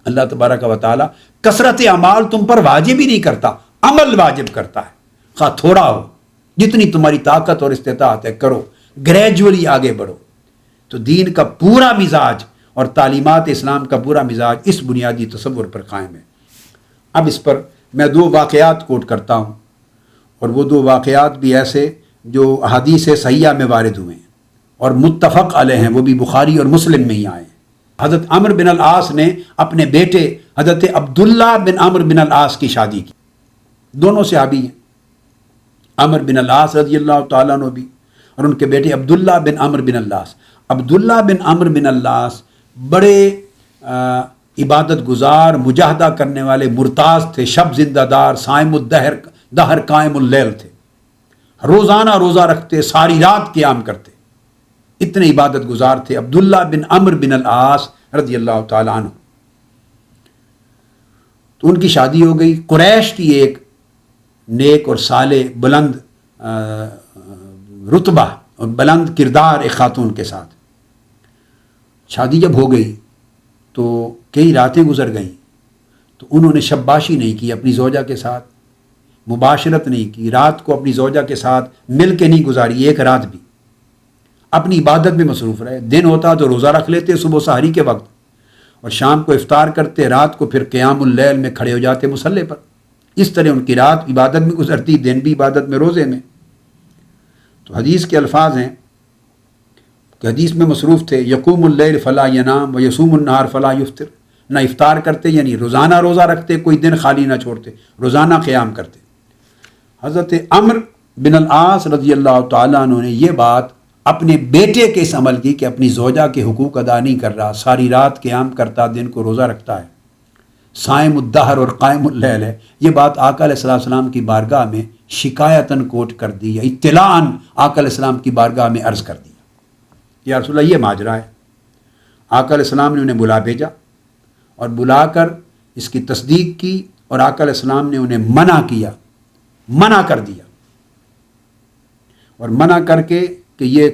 اللہ تبارک و تعالیٰ کثرت اعمال تم پر واجب ہی نہیں کرتا، عمل واجب کرتا ہے، خواہ تھوڑا ہو، جتنی تمہاری طاقت اور استطاعت ہے کرو، گریجولی آگے بڑھو. تو دین کا پورا مزاج اور تعلیمات اسلام کا پورا مزاج اس بنیادی تصور پر قائم ہے. اب اس پر میں 2 واقعات کوٹ کرتا ہوں، اور وہ 2 واقعات بھی ایسے جو احادیث صحیحہ میں وارد ہوئے ہیں اور متفق علیہ ہیں، وہ بھی بخاری اور مسلم میں ہی آئے ہیں. حضرت عمر بن العاص نے اپنے بیٹے حضرت عبداللہ بن عمر بن العاص کی شادی کی. دونوں صحابی ہیں، عمر بن العاص رضی اللہ تعالیٰ عنہ بھی، اور ان کے بیٹے عبداللہ بن عمر بن العاص. عبداللہ بن عمر بن العاص بڑے عبادت گزار مجاہدہ کرنے والے مرتاز تھے، شب زندہ دار، صائم الدہر دہر قائم اللیل تھے، روزانہ روزہ رکھتے، ساری رات قیام کرتے، اتنے عبادت گزار تھے عبداللہ بن عمرو بن العاص رضی اللہ تعالیٰ عنہ۔ تو ان کی شادی ہو گئی قریش کی ایک نیک اور صالح بلند رتبہ اور بلند کردار ایک خاتون کے ساتھ۔ شادی جب ہو گئی تو کئی راتیں گزر گئیں، تو انہوں نے شباشی نہیں کی اپنی زوجہ کے ساتھ، مباشرت نہیں کی، رات کو اپنی زوجہ کے ساتھ مل کے نہیں گزاری ایک رات بھی، اپنی عبادت میں مصروف رہے۔ دن ہوتا تو روزہ رکھ لیتے صبح سحری کے وقت، اور شام کو افطار کرتے، رات کو پھر قیام اللیل میں کھڑے ہو جاتے مصلی پر۔ اس طرح ان کی رات عبادت میں گزرتی، دن بھی عبادت میں، روزے میں۔ تو حدیث کے الفاظ ہیں کہ حدیث میں مصروف تھے، یقوم اللیل فلا ینام و یصوم النہار فلا یفطر، نہ افطار کرتے یعنی روزانہ روزہ رکھتے، کوئی دن خالی نہ چھوڑتے، روزانہ قیام کرتے۔ حضرت عمرو بن العاص رضی اللہ تعالیٰ عنہ نے یہ بات اپنے بیٹے کے اس عمل کی کہ اپنی زوجہ کے حقوق ادا نہیں کر رہا، ساری رات قیام کرتا، دن کو روزہ رکھتا ہے، صائم الدہر اور قائم اللیل ہے، یہ بات آقا علیہ السلام کی بارگاہ میں شکایتاً کوٹ کر دی، یا اطلاعاً آقا علیہ السلام کی بارگاہ میں عرض کر دیا، یا رسول اللہ یہ ماجرا ہے۔ آقا علیہ السلام نے انہیں بلا بھیجا اور بلا کر اس کی تصدیق کی، اور آقا علیہ السلام نے انہیں منع کر دیا، اور منع کر کے کہ یہ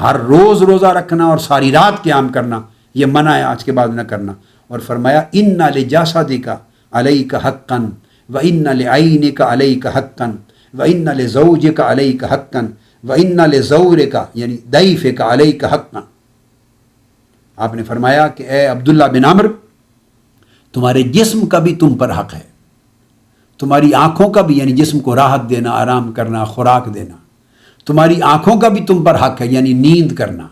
ہر روز روزہ رکھنا اور ساری رات قیام کرنا یہ منع ہے، آج کے بعد نہ کرنا، اور فرمایا اِنَّ لِجَسَدِكَ عَلَيْكَ حَقًّا وَإِنَّ لِعَيْنِكَ عَلَيْكَ حَقًّا وَإِنَّ لِزَوْجِكَ عَلَيْكَ حَقًّا وَإِنَّ لِزَوْرِكَ یعنی ضَيْفِكَ عَلَيْكَ حَقًّا۔ آپ نے فرمایا کہ اے عبداللہ بن عمرو، تمہارے جسم کا بھی تم پر حق ہے، تمہاری آنکھوں کا بھی یعنی جسم کو راحت دینا، آرام کرنا، خوراک دینا، تمہاری آنکھوں کا بھی تم پر حق ہے یعنی نیند کرنا،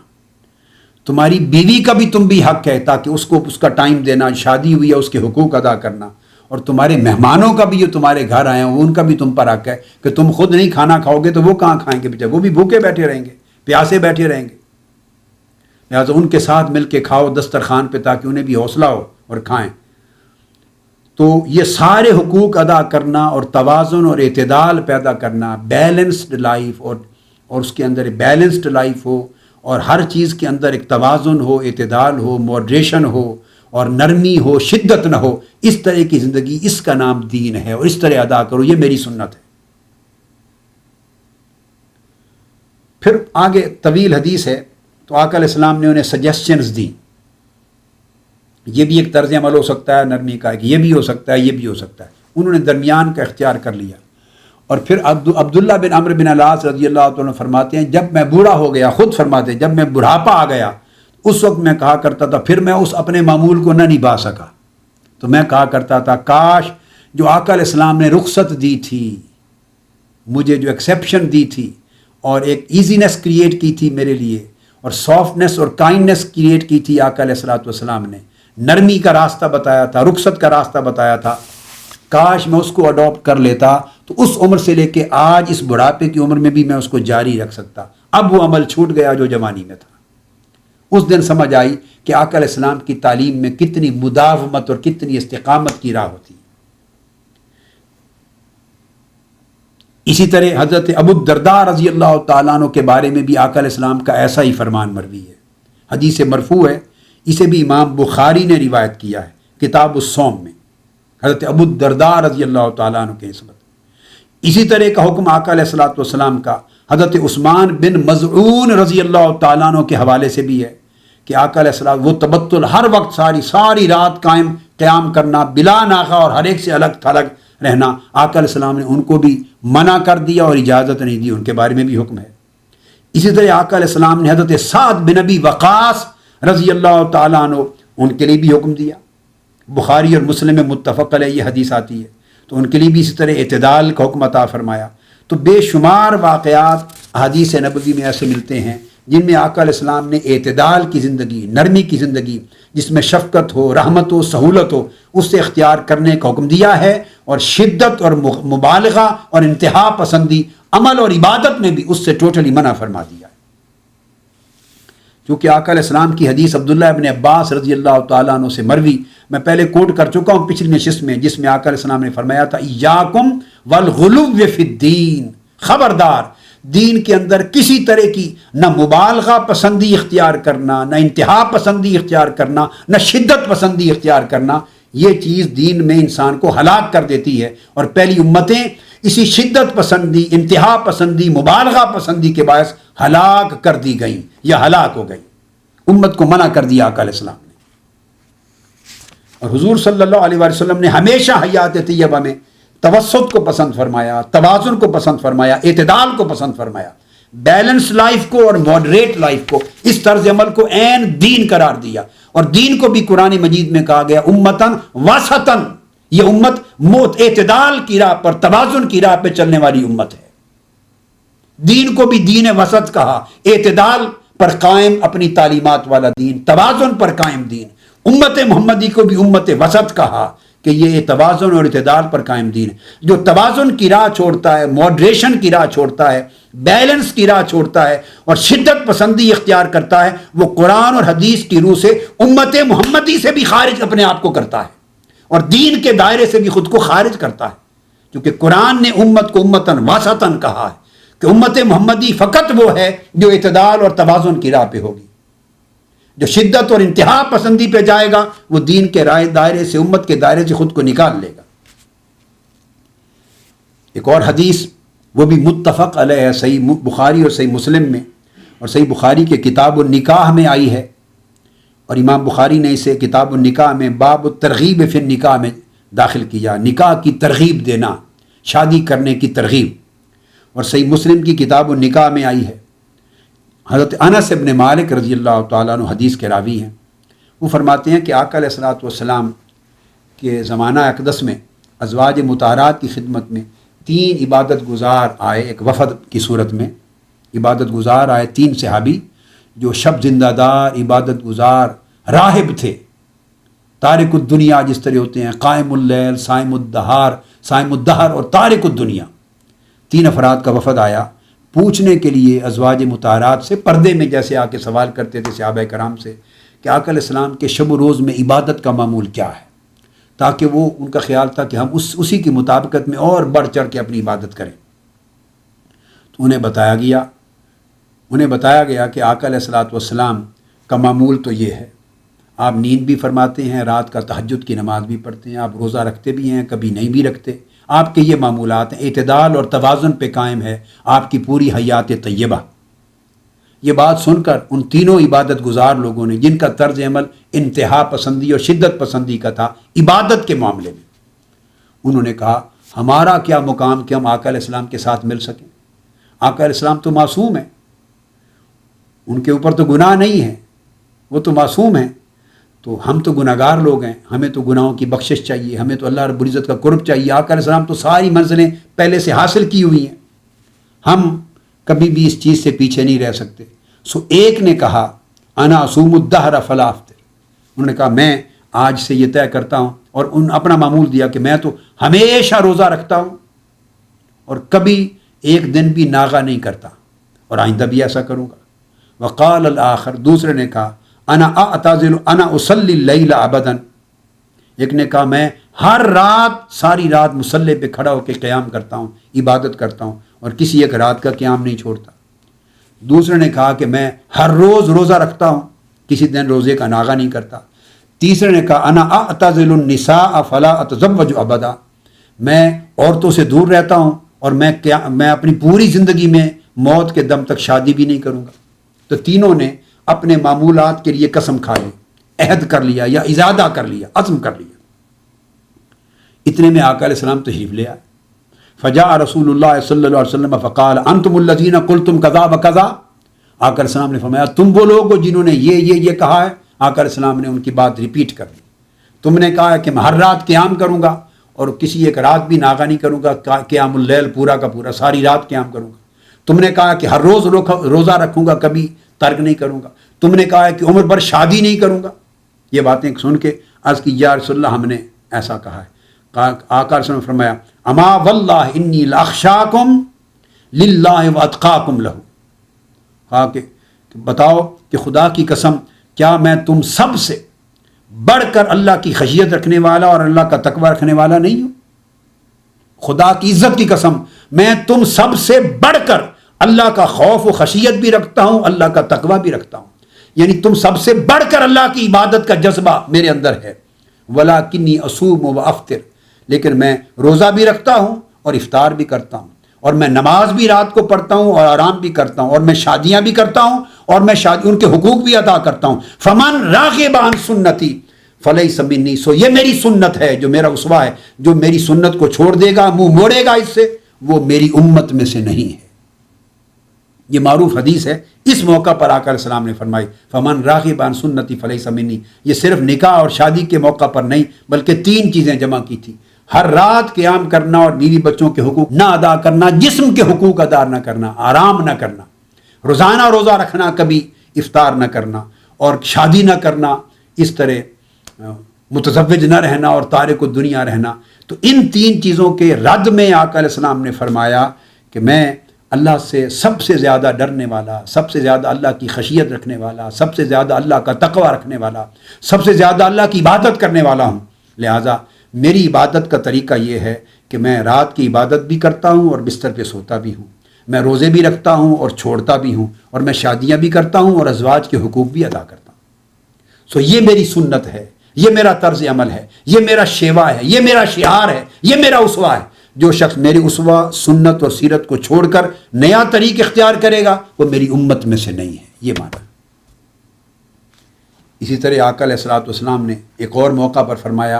تمہاری بیوی کا بھی تم بھی حق ہے تاکہ اس کو اس کا ٹائم دینا، شادی ہوئی ہے اس کے حقوق ادا کرنا، اور تمہارے مہمانوں کا بھی جو تمہارے گھر آئے ہیں ان کا بھی تم پر حق ہے کہ تم خود نہیں کھانا کھاؤ گے تو وہ کہاں کھائیں گے بیچارے، وہ بھی بھوکے بیٹھے رہیں گے، پیاسے بیٹھے رہیں گے، لہٰذا ان کے ساتھ مل کے کھاؤ دسترخوان پہ تاکہ انہیں بھی حوصلہ ہو اور کھائیں۔ تو یہ سارے حقوق ادا کرنا اور توازن اور اعتدال پیدا کرنا، بیلنسڈ لائف، اور اس کے اندر بیلنسڈ لائف ہو، اور ہر چیز کے اندر ایک توازن ہو، اعتدال ہو، ماڈریشن ہو، اور نرمی ہو، شدت نہ ہو، اس طرح کی زندگی، اس کا نام دین ہے، اور اس طرح ادا کرو، یہ میری سنت ہے۔ پھر آگے طویل حدیث ہے، تو آقا علیہ السلام نے انہیں سجیسشنز دی، یہ بھی ایک طرز عمل ہو سکتا ہے نرمی کا، کہ یہ بھی ہو سکتا ہے، یہ بھی ہو سکتا ہے، انہوں نے درمیان کا اختیار کر لیا۔ اور پھر عبداللہ بن عمرو بن العاص رضی اللہ عنہ فرماتے ہیں جب میں بوڑھا ہو گیا، خود فرماتے ہیں جب میں بڑھاپا آ گیا، اس وقت میں کہا کرتا تھا، پھر میں اس اپنے معمول کو نہ نبھا سکا، تو میں کہا کرتا تھا کاش جو آقا علیہ السلام نے رخصت دی تھی، مجھے جو ایکسیپشن دی تھی، اور ایک ایزینس کریٹ کی تھی میرے لیے، اور سافٹنس اور کائنڈنس کریٹ کی تھی آقا علیہ السلام نے، نرمی کا راستہ بتایا تھا، رخصت کا راستہ بتایا تھا، کاش میں اس کو اڈاپٹ کر لیتا تو اس عمر سے لے کے آج اس بڑھاپے کی عمر میں بھی میں اس کو جاری رکھ سکتا۔ اب وہ عمل چھوٹ گیا جو جوانی میں تھا۔ اس دن سمجھ آئی کہ آقا علیہ السلام کی تعلیم میں کتنی مداومت اور کتنی استقامت کی راہ ہوتی ہے۔ اسی طرح حضرت ابو الدرداء رضی اللہ تعالیٰ عنہ کے بارے میں بھی آقا علیہ السلام کا ایسا ہی فرمان مروی ہے، حدیث مرفوع ہے، اسے بھی امام بخاری نے روایت کیا ہے کتاب الصوم میں، حضرت ابو الدرداء رضی اللہ تعالیٰ عنہ کے نسبت۔ اسی طرح کا حکم آقا علیہ السلام کا حضرت عثمان بن مظعون رضی اللہ تعالیٰ عنہ کے حوالے سے بھی ہے کہ آقا علیہ السلام وہ تبتل ہر وقت ساری رات قیام کرنا، بلا ناغہ اور ہر ایک سے الگ تھلگ رہنا، آقا علیہ السلام نے ان کو بھی منع کر دیا اور اجازت نہیں دی، ان کے بارے میں بھی حکم ہے۔ اسی طرح آقا علیہ السلام نے حضرت سعد بن ابی وقاص رضی اللہ تعالیٰ عنہ ان کے لیے بھی حکم دیا، بخاری اور مسلم میں متفق علیہ یہ حدیث آتی ہے، تو ان کے لیے بھی اسی طرح اعتدال کا حکم عطا فرمایا۔ تو بے شمار واقعات حدیث نبوی میں ایسے ملتے ہیں جن میں آقا علیہ السلام نے اعتدال کی زندگی، نرمی کی زندگی، جس میں شفقت ہو، رحمت ہو، سہولت ہو، اس سے اختیار کرنے کا حکم دیا ہے، اور شدت اور مبالغہ اور انتہا پسندی عمل اور عبادت میں بھی اس سے ٹوٹلی منع فرما دیا ہے۔ کیونکہ آقا علیہ السلام کی حدیث عبداللہ ابن عباس رضی اللہ تعالیٰ عنہ سے مروی، میں پہلے کوٹ کر چکا ہوں پچھلی نشست میں، جس میں آقا علیہ السلام نے فرمایا تھا ایاکم والغلو فی الدین، خبردار دین کے اندر کسی طرح کی نہ مبالغہ پسندی اختیار کرنا، نہ انتہا پسندی اختیار کرنا، نہ شدت پسندی اختیار کرنا. یہ چیز دین میں انسان کو ہلاک کر دیتی ہے. اور پہلی امتیں اسی شدت پسندی، انتہا پسندی، مبالغہ پسندی کے باعث ہلاک کر دی گئیں یا ہلاک ہو گئیں. امت کو منع کر دیا آقا علیہ السلام نے. اور حضور صلی اللہ علیہ وآلہ وسلم نے ہمیشہ حیات طیبہ میں توسط کو پسند فرمایا، توازن کو پسند فرمایا، اعتدال کو پسند فرمایا، بیلنس لائف کو اور ماڈریٹ لائف کو، اس طرز عمل کو عین دین قرار دیا. اور دین کو بھی قرآن مجید میں کہا گیا امتن وسطن، یہ امت موت اعتدال کی راہ پر، توازن کی راہ پہ چلنے والی امت ہے. دین کو بھی دین وسط کہا، اعتدال پر قائم اپنی تعلیمات والا دین، توازن پر قائم دین. امت محمدی کو بھی امت وسط کہا کہ یہ توازن اور اعتدال پر قائم دین ہے. جو توازن کی راہ چھوڑتا ہے، ماڈریشن کی راہ چھوڑتا ہے، بیلنس کی راہ چھوڑتا ہے اور شدت پسندی اختیار کرتا ہے، وہ قرآن اور حدیث کی روح سے امت محمدی سے بھی خارج اپنے آپ کو کرتا ہے اور دین کے دائرے سے بھی خود کو خارج کرتا ہے. کیونکہ قرآن نے امت کو امتن وسطن کہا ہے کہ امت محمدی فقط وہ ہے جو اعتدال اور توازن کی راہ پہ ہوگی. جو شدت اور انتہا پسندی پہ جائے گا وہ دین کے دائرے سے، امت کے دائرے سے خود کو نکال لے گا. ایک اور حدیث وہ بھی متفق علیہ ہے، صحیح بخاری اور صحیح مسلم میں، اور صحیح بخاری کے کتاب النکاح میں آئی ہے، اور امام بخاری نے اسے کتاب النکاح میں باب الترغیب فی النکاح میں داخل کیا، نکاح کی ترغیب دینا، شادی کرنے کی ترغیب. اور صحیح مسلم کی کتاب النکاح میں آئی ہے. حضرت انس ابن مالک رضی اللہ تعالیٰ عنہ حدیث کے راوی ہیں. وہ فرماتے ہیں کہ آقا علیہ الصلوۃ والسلام کے زمانہ اقدس میں ازواج مطہرات کی خدمت میں 3 عبادت گزار آئے، ایک وفد کی صورت میں عبادت گزار آئے، 3 صحابی جو شب زندہ دار عبادت گزار راہب تھے، تارک الدنیا جس طرح ہوتے ہیں، قائم اللیل، صائم الدہر اور تارک الدنیا. 3 افراد کا وفد آیا پوچھنے کے لیے ازواج مطہرات سے، پردے میں جیسے آ کے سوال کرتے تھے صحابہ کرام سے کہ آقا علیہ السلام کے شب و روز میں عبادت کا معمول کیا ہے، تاکہ وہ ان کا خیال تھا کہ ہم اسی کی مطابقت میں اور بڑھ چڑھ کے اپنی عبادت کریں. تو انہیں بتایا گیا کہ آقا علیہ الصلوۃ والسلام کا معمول تو یہ ہے، آپ نیند بھی فرماتے ہیں، رات کا تہجد کی نماز بھی پڑھتے ہیں، آپ روزہ رکھتے بھی ہیں، کبھی نہیں بھی رکھتے، آپ کے یہ معمولات ہیں، اعتدال اور توازن پہ قائم ہے آپ کی پوری حیات طیبہ. یہ بات سن کر ان تینوں عبادت گزار لوگوں نے، جن کا طرز عمل انتہا پسندی اور شدت پسندی کا تھا عبادت کے معاملے میں، انہوں نے کہا ہمارا کیا مقام کہ ہم آقا علیہ السلام کے ساتھ مل سکیں. آقا علیہ السلام تو معصوم ہیں، ان کے اوپر تو گناہ نہیں ہے، وہ تو معصوم ہیں، تو ہم تو گناہگار لوگ ہیں، ہمیں تو گناہوں کی بخشش چاہیے، ہمیں تو اللہ رب العزت کا قرب چاہیے. آقا علیہ السلام تو ساری منزلیں پہلے سے حاصل کی ہوئی ہیں، ہم کبھی بھی اس چیز سے پیچھے نہیں رہ سکتے. سو ایک نے کہا انا اصوم الدہر فلا افطر، انہوں نے کہا میں آج سے یہ طے کرتا ہوں، اور ان اپنا معمول دیا کہ میں تو ہمیشہ روزہ رکھتا ہوں اور کبھی ایک دن بھی ناغہ نہیں کرتا، اور آئندہ بھی ایسا کروں گا. وقال الآخر، دوسرے نے کہا انا اعتزل انا اصلی اللیل ابدا، ایک نے کہا میں ہر رات ساری رات مصلی پہ کھڑا ہو کے قیام کرتا ہوں، عبادت کرتا ہوں اور کسی ایک رات کا قیام نہیں چھوڑتا. دوسرے نے کہا کہ میں ہر روز روزہ رکھتا ہوں، کسی دن روزے کا ناغہ نہیں کرتا. تیسرے نے کہا انا اعتزل النساء فلا اتزوج ابدا، میں عورتوں سے دور رہتا ہوں اور میں اپنی پوری زندگی میں موت کے دم تک شادی بھی نہیں کروں گا. تو تینوں نے اپنے معمولات کے لیے قسم کھا لی، عہد کر لیا یا ارادہ کر لیا، عزم کر لیا. اتنے میں آقا علیہ السلام تشریف لے آئے. فجاء رسول اللہ صلی اللہ علیہ وسلم فقال انتم الذین قلتم کذا وکذا، آقا علیہ السلام نے فرمایا تم وہ لوگ ہو جنہوں نے یہ کہا ہے. آقا علیہ السلام نے ان کی بات ریپیٹ کر دی. تم نے کہا کہ میں ہر رات قیام کروں گا اور کسی ایک رات بھی ناغہ نہیں کروں گا، قیام اللیل پورا کا پورا ساری رات قیام کروں گا. تم نے کہا کہ ہر روز روزہ رکھوں گا، کبھی ترک نہیں کروں گا. تم نے کہا کہ عمر بھر شادی نہیں کروں گا. یہ باتیں سن کے عرض کی یا رسول اللہ ہم نے ایسا کہا ہے. آقا رسول نے فرمایا اما واللہ انی لاخشاکم للہ واتقاکم لہ، کہا کہ بتاؤ کہ خدا کی قسم کیا میں تم سب سے بڑھ کر اللہ کی خشیت رکھنے والا اور اللہ کا تقوی رکھنے والا نہیں ہوں؟ خدا کی عزت کی قسم، میں تم سب سے بڑھ کر اللہ کا خوف و خشیت بھی رکھتا ہوں، اللہ کا تقوی بھی رکھتا ہوں، یعنی تم سب سے بڑھ کر اللہ کی عبادت کا جذبہ میرے اندر ہے۔ وَلَكِنِّي أَصُومُ وَأَفْطِرُ، لیکن میں روزہ بھی رکھتا ہوں اور افطار بھی کرتا ہوں، اور میں نماز بھی رات کو پڑھتا ہوں اور آرام بھی کرتا ہوں، اور میں شادیاں بھی کرتا ہوں اور میں ان کے حقوق بھی ادا کرتا ہوں۔ فَمَن رَغِبَ عَن سُنَّتِي فَلَيْسَ مِنِّي، سو یہ میری سنت ہے، جو میرا اسوہ ہے، جو میری سنت کو چھوڑ دے گا، منہ موڑے گا اس سے، وہ میری امت میں سے نہیں ہے۔ یہ معروف حدیث ہے، اس موقع پر آقا علیہ السلام نے فرمائی فمن راغب عن سنتی فلیس منی۔ یہ صرف نکاح اور شادی کے موقع پر نہیں بلکہ 3 چیزیں جمع کی تھی: ہر رات قیام کرنا اور بیوی بچوں کے حقوق نہ ادا کرنا، جسم کے حقوق ادا نہ کرنا، آرام نہ کرنا، روزانہ روزہ رکھنا، کبھی افطار نہ کرنا، اور شادی نہ کرنا، اس طرح متزوج نہ رہنا اور تارک الدنیا رہنا۔ تو ان 3 چیزوں کے رد میں آقا علیہ السلام نے فرمایا کہ میں اللہ سے سب سے زیادہ ڈرنے والا، سب سے زیادہ اللہ کی خشیت رکھنے والا، سب سے زیادہ اللہ کا تقوی رکھنے والا، سب سے زیادہ اللہ کی عبادت کرنے والا ہوں۔ لہٰذا میری عبادت کا طریقہ یہ ہے کہ میں رات کی عبادت بھی کرتا ہوں اور بستر پہ سوتا بھی ہوں، میں روزے بھی رکھتا ہوں اور چھوڑتا بھی ہوں، اور میں شادیاں بھی کرتا ہوں اور ازواج کے حقوق بھی ادا کرتا ہوں۔ سو یہ میری سنت ہے، یہ میرا طرز عمل ہے، یہ میرا شیوا ہے، یہ میرا شعار ہے، یہ میرا اسوہ ہے۔ جو شخص میری اسوہ سنت اور سیرت کو چھوڑ کر نیا طریق اختیار کرے گا وہ میری امت میں سے نہیں ہے، یہ معنی۔ اسی طرح آقا علیہ الصلوۃ والسلام نے ایک اور موقع پر فرمایا،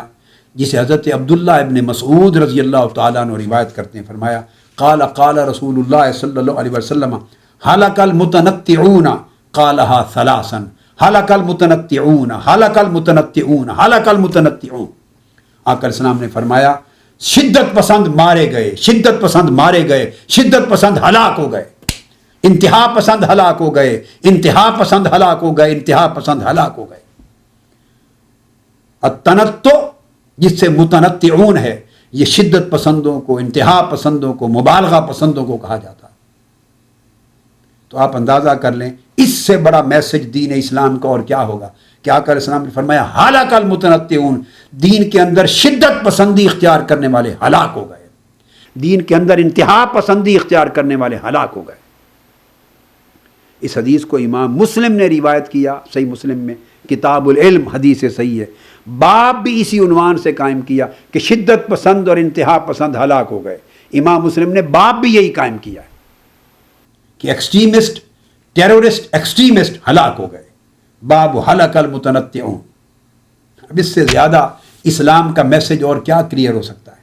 جسے حضرت عبداللہ ابن مسعود رضی اللہ تعالیٰ عنہ روایت کرتے ہیں، فرمایا قال قال رسول اللہ صلی اللہ علیہ وسلم ہلک المتنطعون قالها ثلاثا، ہلک المتنطعون، ہلک المتنطعون، ہلک المتنطعون۔ آقا علیہ السلام نے فرمایا شدت پسند مارے گئے، شدت پسند مارے گئے، شدت پسند ہلاک ہو گئے، انتہا پسند ہلاک ہو گئے، انتہا پسند ہلاک ہو گئے، انتہا پسند ہلاک ہو گئے۔ التنطع جس سے متنطعون ہے، یہ شدت پسندوں کو، انتہا پسندوں کو، مبالغہ پسندوں کو کہا جاتا ہے۔ تو آپ اندازہ کر لیں اس سے بڑا میسج دین اسلام کا اور کیا ہوگا کہ آقا علیہ السلام نے فرمایا ہلاک المتنطعون، دین کے اندر شدت پسندی اختیار کرنے والے ہلاک ہو گئے، دین کے اندر انتہا پسندی اختیار کرنے والے ہلاک ہو گئے۔ اس حدیث کو امام مسلم نے روایت کیا، صحیح مسلم میں کتاب العلم حدیث صحیح ہے، باب بھی اسی عنوان سے قائم کیا کہ شدت پسند اور انتہا پسند ہلاک ہو گئے۔ امام مسلم نے باب بھی یہی قائم کیا ہے کہ ایکسٹریمسٹ، ٹیرورسٹ، ایکسٹریمسٹ ہلاک ہو گئے، باب ہلک المتنطعون۔ اب اس سے زیادہ اسلام کا میسج اور کیا کلیئر ہو سکتا ہے؟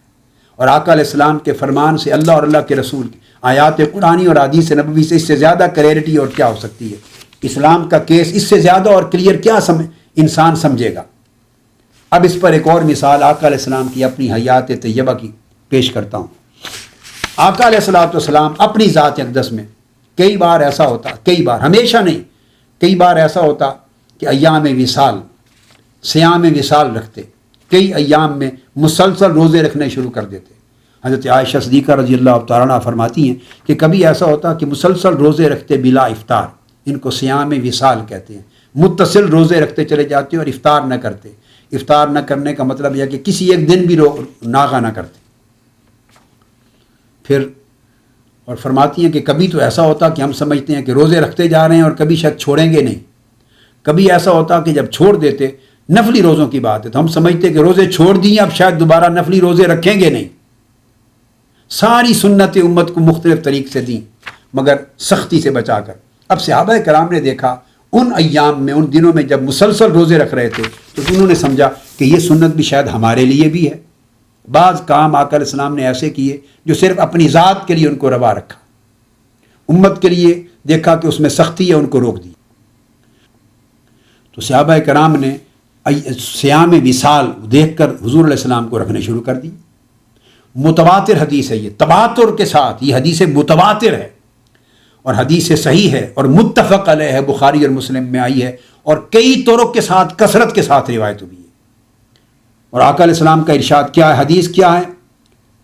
اور آقا علیہ السلام کے فرمان سے، اللہ اور اللہ کے رسول کی آیات قرآنی اور حدیث نبوی سے اس سے زیادہ کلیئرٹی اور کیا ہو سکتی ہے؟ اسلام کا کیس اس سے زیادہ اور کلیئر کیا انسان سمجھے گا؟ اب اس پر ایک اور مثال آقا علیہ السلام کی اپنی حیات طیبہ کی پیش کرتا ہوں۔ آقا علیہ السلام اپنی ذات اقدس میں کئی بار ایسا ہوتا، کئی بار، ہمیشہ نہیں، کئی بار ایسا ہوتا کہ ایام وصال، صیام وصال رکھتے، کئی ایام میں مسلسل روزے رکھنے شروع کر دیتے۔ حضرت عائشہ صدیقہ رضی اللہ تعالیٰ عنہ فرماتی ہیں کہ کبھی ایسا ہوتا کہ مسلسل روزے رکھتے بلا افطار، ان کو صیام وصال کہتے ہیں، متصل روزے رکھتے چلے جاتے اور افطار نہ کرتے۔ افطار نہ کرنے کا مطلب یہ کہ کسی ایک دن بھی ناغہ نہ کرتے۔ پھر اور فرماتی ہیں کہ کبھی تو ایسا ہوتا کہ ہم سمجھتے ہیں کہ روزے رکھتے جا رہے ہیں اور کبھی شاید چھوڑیں گے نہیں، کبھی ایسا ہوتا کہ جب چھوڑ دیتے، نفلی روزوں کی بات ہے، تو ہم سمجھتے کہ روزے چھوڑ دیے اب شاید دوبارہ نفلی روزے رکھیں گے نہیں۔ ساری سنت امت کو مختلف طریق سے دیں مگر سختی سے بچا کر۔ اب صحابہ کرام نے دیکھا ان ایام میں، ان دنوں میں جب مسلسل روزے رکھ رہے تھے تو انہوں نے سمجھا کہ یہ سنت بھی شاید ہمارے لیے بھی ہے۔ بعض کام آقا علیہ السلام نے ایسے کیے جو صرف اپنی ذات کے لیے ان کو روا رکھا، امت کے لیے دیکھا کہ اس میں سختی ہے، ان کو روک دی۔ تو صحابہ کرام نے صیام وصال دیکھ کر حضور علیہ السلام کو رکھنے شروع کر دی۔ متواتر حدیث ہے یہ، تواتر کے ساتھ، یہ حدیث متواتر ہے اور حدیث صحیح ہے اور متفق علیہ ہے، بخاری اور مسلم میں آئی ہے اور کئی طرق کے ساتھ، کثرت کے ساتھ روایت ہوئی ہے۔ اور آقا علیہ السلام کا ارشاد کیا ہے، حدیث کیا ہے؟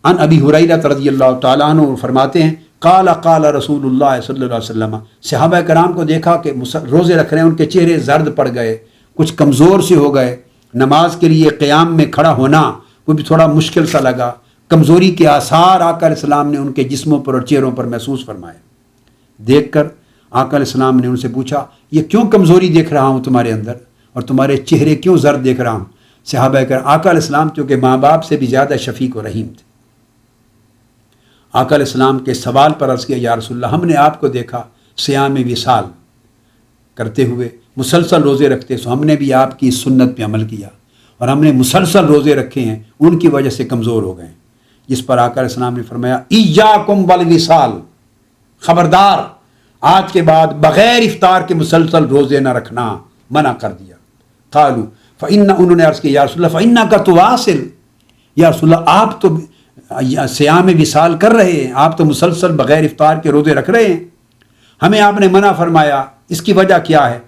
ان ابی ہریرہ رضی اللہ تعالیٰ عنہ فرماتے ہیں قال قال رسول اللہ صلی اللہ علیہ وسلم، صحابہ کرام کو دیکھا کہ روزے رکھ رہے ہیں، ان کے چہرے زرد پڑ گئے، کچھ کمزور سے ہو گئے، نماز کے لیے قیام میں کھڑا ہونا وہ بھی تھوڑا مشکل سا لگا، کمزوری کے آثار آقا علیہ السلام نے ان کے جسموں پر اور چہروں پر محسوس فرمائے۔ دیکھ کر آقا علیہ السلام نے ان سے پوچھا، یہ کیوں کمزوری دیکھ رہا ہوں تمہارے اندر، اور تمہارے چہرے کیوں زرد دیکھ رہا ہوں؟ صحابہ کرام آقا علیہ السلام چونکہ ماں باپ سے بھی زیادہ شفیق و رحیم تھے، آقا علیہ السلام کے سوال پر عرض کیا، یا رسول اللہ، ہم نے آپ کو دیکھا صیام وصال کرتے ہوئے، مسلسل روزے رکھتے، سو ہم نے بھی آپ کی سنت پہ عمل کیا اور ہم نے مسلسل روزے رکھے ہیں، ان کی وجہ سے کمزور ہو گئے۔ جس پر آقا علیہ السلام نے فرمایا، ایاکم والوصال، خبردار آج کے بعد بغیر افطار کے مسلسل روزے نہ رکھنا، منع کر دیا۔ قالوا فإن، انہوں نے عرض کیا، یا رسول اللہ فإنک تواصل، یا رسول اللہ آپ تو صیام وصال کر رہے ہیں، آپ تو مسلسل بغیر افطار کے روزے رکھ رہے ہیں، ہمیں آپ نے منع فرمایا، اس کی وجہ کیا ہے؟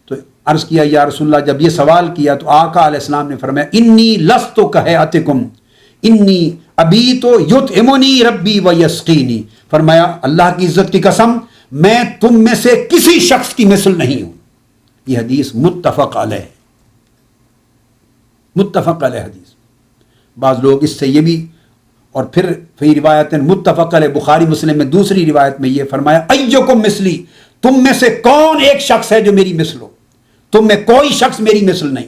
تو عرض کیا، یا رسول اللہ، جب یہ سوال کیا تو آقا علیہ السلام نے فرمایا، انی لست کہیئتکم انی ابیت یطعمنی ربی ویسقینی، فرمایا اللہ کی عزت کی قسم میں تم میں سے کسی شخص کی مثل نہیں ہوں۔ یہ حدیث متفق علیہ، متفق علیہ حدیث۔ بعض لوگ اس سے یہ بھی، اور پھر فی روایت متفق علیہ بخاری مسلم میں دوسری روایت میں یہ فرمایا، ایکم مثلی، تم میں سے کون ایک شخص ہے جو میری مثل ہو؟ تم میں کوئی شخص میری مثل نہیں،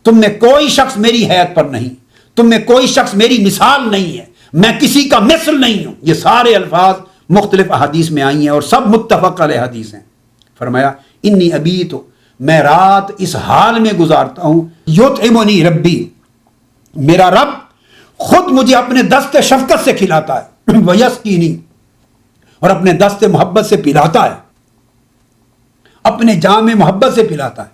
تم میں کوئی شخص میری حیت پر نہیں، تم میں کوئی شخص میری مثال نہیں ہے، میں کسی کا مثل نہیں ہوں۔ یہ سارے الفاظ مختلف احادیث میں آئی ہیں اور سب متفق علیہ حدیث ہیں۔ فرمایا، انی ابیت، میں رات اس حال میں گزارتا ہوں، یطعمنی ربی، میرا رب خود مجھے اپنے دست شفقت سے کھلاتا ہے، ویسقینی، اور اپنے دست محبت سے پلاتا ہے، اپنے جام محبت سے پلاتا ہے،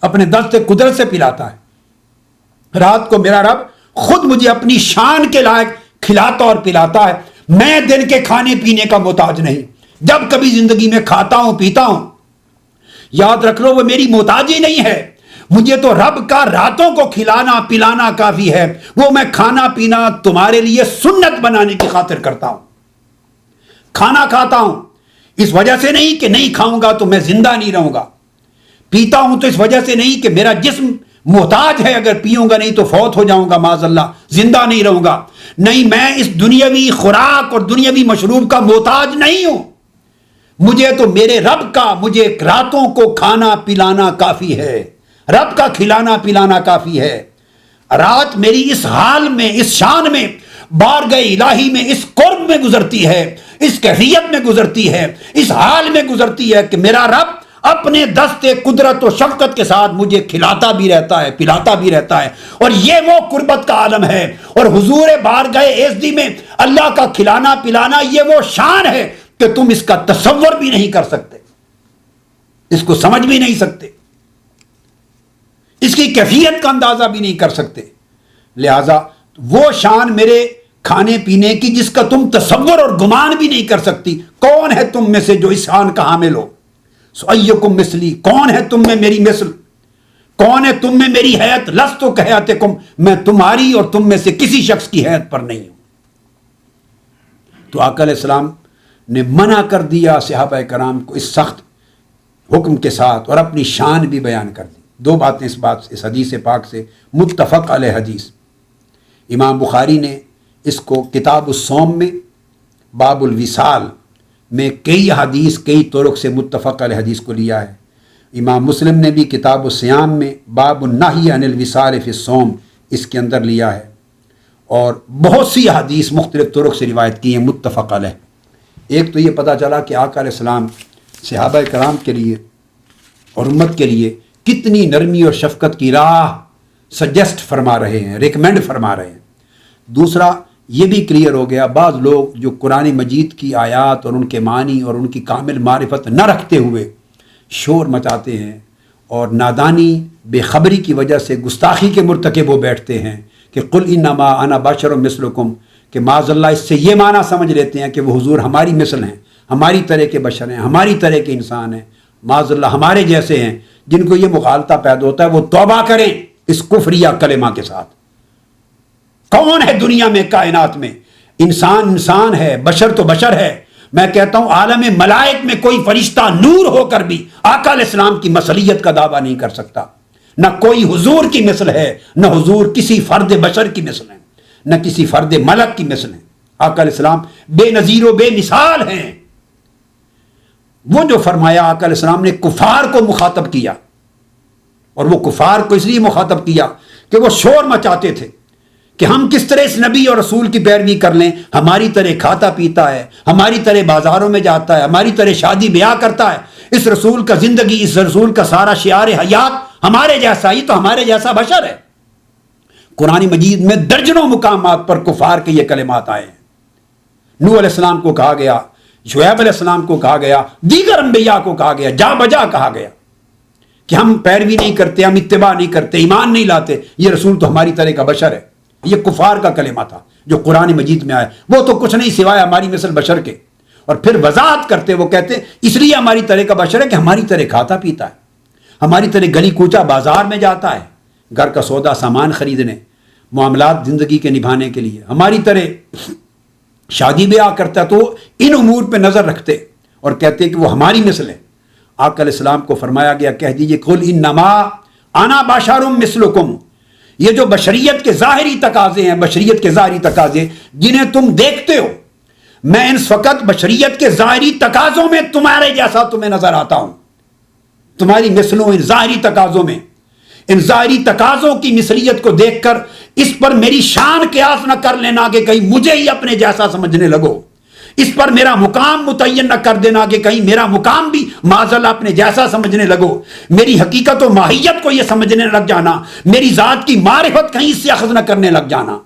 اپنے دست قدرت سے پلاتا ہے۔ رات کو میرا رب خود مجھے اپنی شان کے لائق کھلاتا اور پلاتا ہے، میں دن کے کھانے پینے کا محتاج نہیں، جب کبھی زندگی میں کھاتا ہوں پیتا ہوں، یاد رکھ لو وہ میری محتاجی نہیں ہے، مجھے تو رب کا راتوں کو کھلانا پلانا کافی ہے، وہ میں کھانا پینا تمہارے لیے سنت بنانے کی خاطر کرتا ہوں۔ کھانا کھاتا ہوں اس وجہ سے نہیں کہ نہیں کھاؤں گا تو میں زندہ نہیں رہوں گا، پیتا ہوں تو اس وجہ سے نہیں کہ میرا جسم محتاج ہے، اگر پیوں گا نہیں تو فوت ہو جاؤں گا معاذ اللہ، زندہ نہیں رہوں گا، نہیں، میں اس دنیاوی خوراک اور دنیاوی مشروب کا محتاج نہیں ہوں، مجھے تو میرے رب کا، مجھے راتوں کو کھانا پلانا کافی ہے، رب کا کھلانا پلانا کافی ہے۔ رات میری اس حال میں، اس شان میں، بارگاہ الہی میں، اس قرب میں گزرتی ہے، اس کیفیت میں گزرتی ہے، اس حال میں گزرتی ہے کہ میرا رب اپنے دست قدرت و شفقت کے ساتھ مجھے کھلاتا بھی رہتا ہے، پلاتا بھی رہتا ہے، اور یہ وہ قربت کا عالم ہے، اور حضور بارگاہ ایزدی میں اللہ کا کھلانا پلانا یہ وہ شان ہے کہ تم اس کا تصور بھی نہیں کر سکتے، اس کو سمجھ بھی نہیں سکتے، اس کی کیفیت کا اندازہ بھی نہیں کر سکتے۔ لہذا وہ شان میرے کھانے پینے کی جس کا تم تصور اور گمان بھی نہیں کر سکتی، کون ہے تم میں سے جو اس شان کا حامل ہو؟ سو ایکم مثلی، کون ہے تم میں میری مثل، کون ہے تم میں میری حیت؟ لست کہیئتکم، میں تمہاری اور تم میں سے کسی شخص کی حیت پر نہیں ہوں۔ تو آقا علیہ السلام نے منع کر دیا صحابہ کرام کو اس سخت حکم کے ساتھ، اور اپنی شان بھی بیان کر دی۔ دو باتیں اس حدیث پاک سے، متفق علیہ حدیث۔ امام بخاری نے اس کو کتاب الصوم میں باب الوصال میں کئی حدیث کئی طرق سے متفق علیہ حدیث کو لیا ہے۔ امام مسلم نے بھی کتاب الصیام میں باب النہی عن الوصال فی الصوم اس کے اندر لیا ہے، اور بہت سی حدیث مختلف طرق سے روایت کی ہیں متفق علیہ۔ ایک تو یہ پتہ چلا کہ آقا علیہ السلام صحابہ کرام کے لیے اور امت کے لیے کتنی نرمی اور شفقت کی راہ سجیسٹ فرما رہے ہیں، ریکمینڈ فرما رہے ہیں۔ دوسرا یہ بھی کلیئر ہو گیا، بعض لوگ جو قرآن مجید کی آیات اور ان کے معنی اور ان کی کامل معرفت نہ رکھتے ہوئے شور مچاتے ہیں، اور نادانی بے خبری کی وجہ سے گستاخی کے مرتکب ہو بیٹھتے ہیں کہ قل انما انا بشر مثلکم، کہ معاذ اللہ اس سے یہ معنی سمجھ لیتے ہیں کہ وہ حضور ہماری مثل ہیں، ہماری طرح کے بشر ہیں، ہماری طرح کے انسان ہیں، معاذ اللہ ہمارے جیسے ہیں۔ جن کو یہ مغالطہ پیدا ہوتا ہے وہ توبہ کریں اس کفریہ کلمہ کے ساتھ۔ کون ہے دنیا میں، کائنات میں؟ انسان ہے، بشر تو بشر ہے۔ میں کہتا ہوں عالم ملائک میں کوئی فرشتہ نور ہو کر بھی آقا علیہ السلام کی مثلیت کا دعویٰ نہیں کر سکتا، نہ کوئی حضور کی مثل ہے، نہ حضور کسی فرد بشر کی مثل ہے، نہ کسی فرد ملک کی مثل ہے۔ آقا علیہ السلام بے نظیر و بے مثال ہیں۔ وہ جو فرمایا آقا علیہ السلام نے کفار کو مخاطب کیا، اور وہ کفار کو اس لیے مخاطب کیا کہ وہ شور مچاتے تھے کہ ہم کس طرح اس نبی اور رسول کی پیروی کر لیں، ہماری طرح کھاتا پیتا ہے، ہماری طرح بازاروں میں جاتا ہے، ہماری طرح شادی بیاہ کرتا ہے، اس رسول کا زندگی، اس رسول کا سارا شعار حیات ہمارے جیسا ہی، تو ہمارے جیسا بشر ہے۔ قرآن مجید میں درجنوں مقامات پر کفار کے یہ کلمات آئے ہیں۔ نوح علیہ السلام کو کہا گیا، شعیب علیہ السلام کو کہا گیا، دیگر انبیاء کو کہا گیا، جا بجا کہا گیا کہ ہم پیروی نہیں کرتے، ہم اتباع نہیں کرتے، ایمان نہیں لاتے، یہ رسول تو ہماری طرح کا بشر ہے۔ یہ کفار کا کلمہ تھا جو قرآن مجید میں آیا، وہ تو کچھ نہیں سوائے ہماری مثل بشر کے۔ اور پھر وضاحت کرتے وہ کہتے اس لیے ہماری طرح کا بشر ہے کہ ہماری طرح کھاتا پیتا ہے، ہماری طرح گلی کوچا بازار میں جاتا ہے، گھر کا سودا سامان خریدنے، معاملات زندگی کے نبھانے کے لیے، ہماری طرح شادی بیاہ کرتا ہے، تو ان امور پہ نظر رکھتے اور کہتے کہ وہ ہماری مثل ہے۔ آقا علیہ السلام کو فرمایا گیا کہہ دیجئے قل انما انا بشر مثلکم، یہ جو بشریت کے ظاہری تقاضے ہیں، بشریت کے ظاہری تقاضے جنہیں تم دیکھتے ہو، میں اس وقت بشریت کے ظاہری تقاضوں میں تمہارے جیسا تمہیں نظر آتا ہوں، تمہاری مثلوں ان ظاہری تقاضوں میں، ان ظاہری تقاضوں کی مثلیت کو دیکھ کر اس پر میری شان قیاس نہ کر لینا کہ کہیں مجھے ہی اپنے جیسا سمجھنے لگو، اس پر میرا مقام متعین نہ کر دینا کہ کہیں میرا مقام بھی معاذاللہ اپنے جیسا سمجھنے لگو، میری حقیقت و ماہیت کو یہ سمجھنے لگ جانا، میری ذات کی معرفت کہیں اس سے اخذ نہ کرنے لگ جانا۔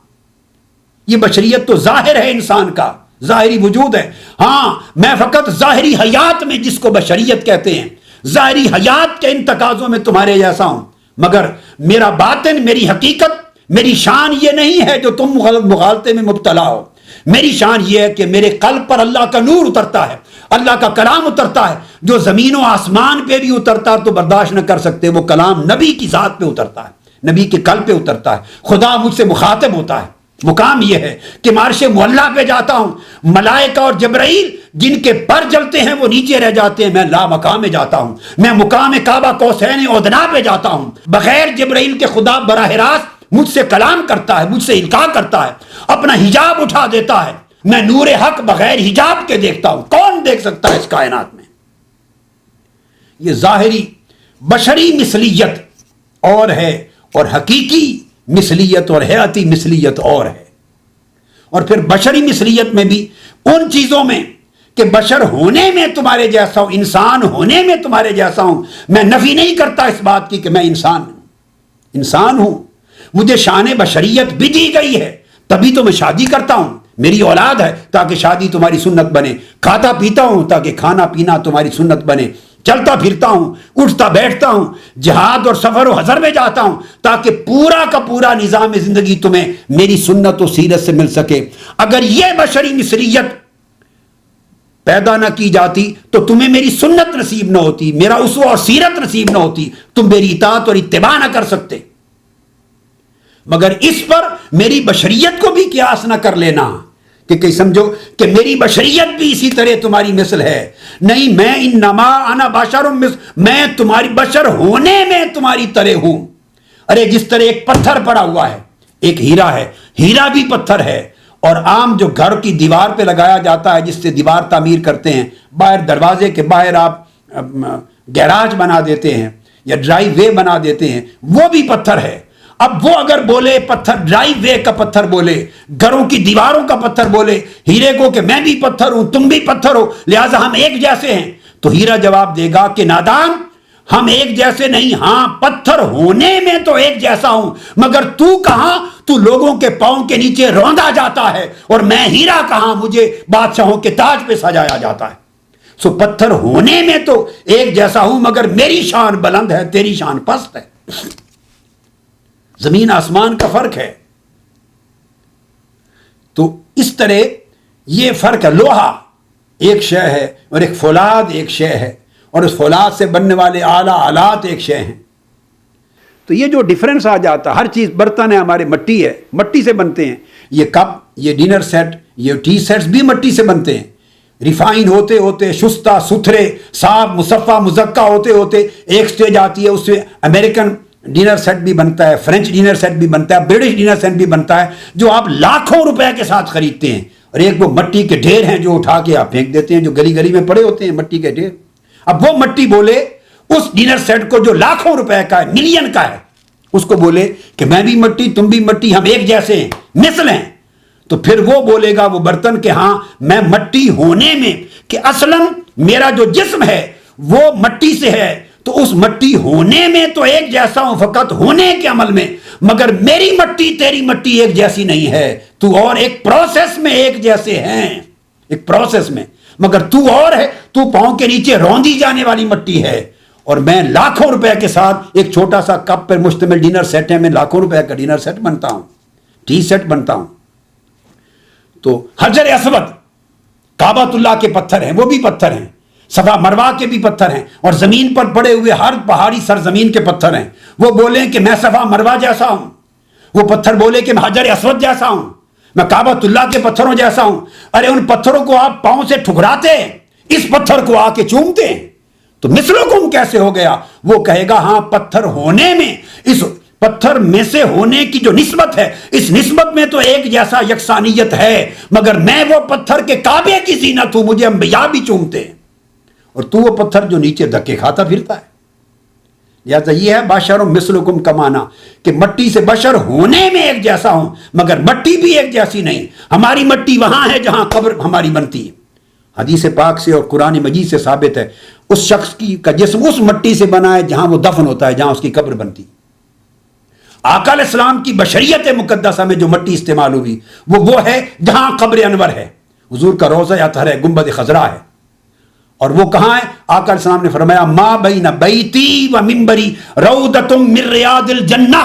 یہ بشریت تو ظاہر ہے، انسان کا ظاہری وجود ہے۔ ہاں میں فقط ظاہری حیات میں، جس کو بشریت کہتے ہیں، ظاہری حیات کے ان تقاضوں میں تمہارے جیسا ہوں، مگر میرا باطن، میری حقیقت، میری شان یہ نہیں ہے جو تم مغالطے میں مبتلا ہو۔ میری شان یہ ہے کہ میرے قلب پر اللہ کا نور اترتا ہے، اللہ کا کلام اترتا ہے، جو زمین و آسمان پہ بھی اترتا تو برداشت نہ کر سکتے، وہ کلام نبی کی ذات پہ اترتا ہے، نبی کے قلب پہ اترتا ہے، خدا مجھ سے مخاطب ہوتا ہے۔ مقام یہ ہے کہ عرش معلیٰ پہ جاتا ہوں، ملائکہ اور جبرائیل جن کے پر جلتے ہیں وہ نیچے رہ جاتے ہیں، میں لا مقام میں جاتا ہوں، میں مقام کعبہ قوسین ادنیٰ پہ جاتا ہوں، بغیر جبرائیل کے خدا براہ راست مجھ سے کلام کرتا ہے، مجھ سے القاء کرتا ہے، اپنا حجاب اٹھا دیتا ہے، میں نور حق بغیر حجاب کے دیکھتا ہوں۔ کون دیکھ سکتا ہے اس کائنات میں؟ یہ ظاہری بشری مثلیت اور ہے، اور حقیقی مثلیت اور حیاتی مثلیت اور ہے۔ اور پھر بشری مثلیت میں بھی ان چیزوں میں کہ بشر ہونے میں تمہارے جیسا ہوں، انسان ہونے میں تمہارے جیسا ہوں، میں نفی نہیں کرتا اس بات کی کہ میں انسان ہوں، مجھے شان بشریت بھی دی گئی ہے، تبھی تو میں شادی کرتا ہوں، میری اولاد ہے تاکہ شادی تمہاری سنت بنے، کھاتا پیتا ہوں تاکہ کھانا پینا تمہاری سنت بنے، چلتا پھرتا ہوں، اٹھتا بیٹھتا ہوں، جہاد اور سفر و حضر میں جاتا ہوں تاکہ پورا کا پورا نظام زندگی تمہیں میری سنت و سیرت سے مل سکے۔ اگر یہ بشری مثلیت پیدا نہ کی جاتی تو تمہیں میری سنت نصیب نہ ہوتی، میرا اسوہ اور سیرت نصیب نہ ہوتی، تم میری اطاعت اور اتباع نہ کر سکتے۔ مگر اس پر میری بشریت کو بھی قیاس نہ کر لینا کہ کہیں سمجھو کہ میری بشریت بھی اسی طرح تمہاری مثل ہے، نہیں، میں انما انا بشر میں تمہاری بشر ہونے میں تمہاری طرح ہوں۔ ارے جس طرح ایک پتھر پڑا ہوا ہے، ایک ہیرا ہے، ہیرا بھی پتھر ہے، اور عام جو گھر کی دیوار پہ لگایا جاتا ہے جس سے دیوار تعمیر کرتے ہیں، باہر دروازے کے باہر آپ گیراج بنا دیتے ہیں یا ڈرائی وے بنا دیتے ہیں، وہ بھی پتھر ہے۔ اب وہ اگر بولے پتھر، ڈرائی وے کا پتھر بولے، گھروں کی دیواروں کا پتھر بولے ہیرے کو کہ میں بھی پتھر ہوں، تم بھی پتھر ہو، لہٰذا ہم ایک جیسے ہیں، تو ہیرا جواب دے گا کہ نادان، ہم ایک جیسے نہیں، ہاں پتھر ہونے میں تو ایک جیسا ہوں، مگر تو کہاں، تو لوگوں کے پاؤں کے نیچے روندا جاتا ہے، اور میں ہیرا کہاں، مجھے بادشاہوں کے تاج پہ سجایا جاتا ہے۔ سو پتھر ہونے میں تو ایک جیسا ہوں، مگر میری شان بلند ہے، تیری شان پست ہے، زمین آسمان کا فرق ہے۔ تو اس طرح یہ فرق ہے، لوہا ایک شے ہے اور ایک فولاد ایک شے ہے، اور اس فولاد سے بننے والے اعلیٰ آلات ایک شے ہیں۔ تو یہ جو ڈیفرنس آ جاتا، ہر چیز، برتن ہے ہمارے مٹی ہے، مٹی سے بنتے ہیں، یہ کپ، یہ ڈنر سیٹ، یہ ٹی سیٹس بھی مٹی سے بنتے ہیں، ریفائن ہوتے ہوتے شستہ ستھرے صاف مصفہ مزکہ ہوتے ہوتے ایک سٹیج آتی ہے، اس سے امریکن ڈنر سیٹ بھی بنتا ہے، فرینچ ڈنر سیٹ بھی بنتا ہے، برٹش ڈنر سیٹ بھی بنتا ہے، جو آپ لاکھوں روپے کے ساتھ خریدتے ہیں، اور ایک وہ مٹی کے ڈھیر ہیں جو اٹھا کے آپ پھینک دیتے ہیں، جو گلی گلی میں پڑے ہوتے ہیں مٹی کے ڈھیر۔ اب وہ مٹی بولے اس ڈنر سیٹ کو جو لاکھوں روپے کا ہے، ملین کا ہے، اس کو بولے کہ میں بھی مٹی تم بھی مٹی، ہم ایک جیسے ہیں، مثل ہیں، تو پھر وہ بولے گا وہ برتن کہ ہاں میں مٹی ہونے میں، کہ اصلاً میرا جو جسم ہے وہ مٹی سے ہے، تو اس مٹی ہونے میں تو ایک جیسا ہوں، فقط ہونے کے عمل میں، مگر میری مٹی تیری مٹی ایک جیسی نہیں ہے، تو اور ایک پروسیس میں ایک جیسے ہیں، ایک پروسیس میں، مگر تو اور ہے، تو پاؤں کے نیچے روندی جانے والی مٹی ہے، اور میں لاکھوں روپے کے ساتھ ایک چھوٹا سا کپ پر مشتمل ڈنر سیٹ ہے، میں لاکھوں روپے کا ڈنر سیٹ بنتا ہوں، ٹی سیٹ بنتا ہوں۔ تو حجر اسود کعبۃ اللہ کے پتھر ہیں، وہ بھی پتھر ہیں، صفا مروہ کے بھی پتھر ہیں، اور زمین پر پڑے ہوئے ہر پہاڑی سرزمین کے پتھر ہیں۔ وہ بولیں کہ میں صفا مروہ جیسا ہوں، وہ پتھر بولے کہ میں حجر اسود جیسا ہوں، میں کعبۃ اللہ کے پتھروں جیسا ہوں۔ ارے ان پتھروں کو آپ پاؤں سے ٹھکراتے، اس پتھر کو آ کے چومتے ہیں، تو مثلکم کیسے ہو گیا؟ وہ کہے گا ہاں پتھر ہونے میں، اس پتھر میں سے ہونے کی جو نسبت ہے، اس نسبت میں تو ایک جیسا یکسانیت ہے، مگر میں وہ پتھر کے کعبے کی زینت ہوں، مجھے انبیاء بھی چومتے ہیں، اور تو وہ پتھر جو نیچے دھکے کھاتا پھرتا ہے۔ لہٰذا یہ ہے بشر مثلکم کا معنی، کہ مٹی سے بشر ہونے میں ایک جیسا ہوں، مگر مٹی بھی ایک جیسی نہیں۔ ہماری مٹی وہاں ہے جہاں قبر ہماری بنتی ہے، حدیث پاک سے اور قرآن مجید سے ثابت ہے، اس شخص کا جسم اس مٹی سے بنا ہے جہاں وہ دفن ہوتا ہے، جہاں اس کی قبر بنتی ہے۔ آقا علیہ السلام کی بشریت مقدسہ میں جو مٹی استعمال ہوئی وہ ہے جہاں قبر انور ہے، حضور کا روضہ اطہر ہے، گنبد خضرا ہے، اور وہ کہاں ہے؟ آقا علیہ السلام نے فرمایا ما بین بیتی و منبری روضۃ من ریاض الجنہ،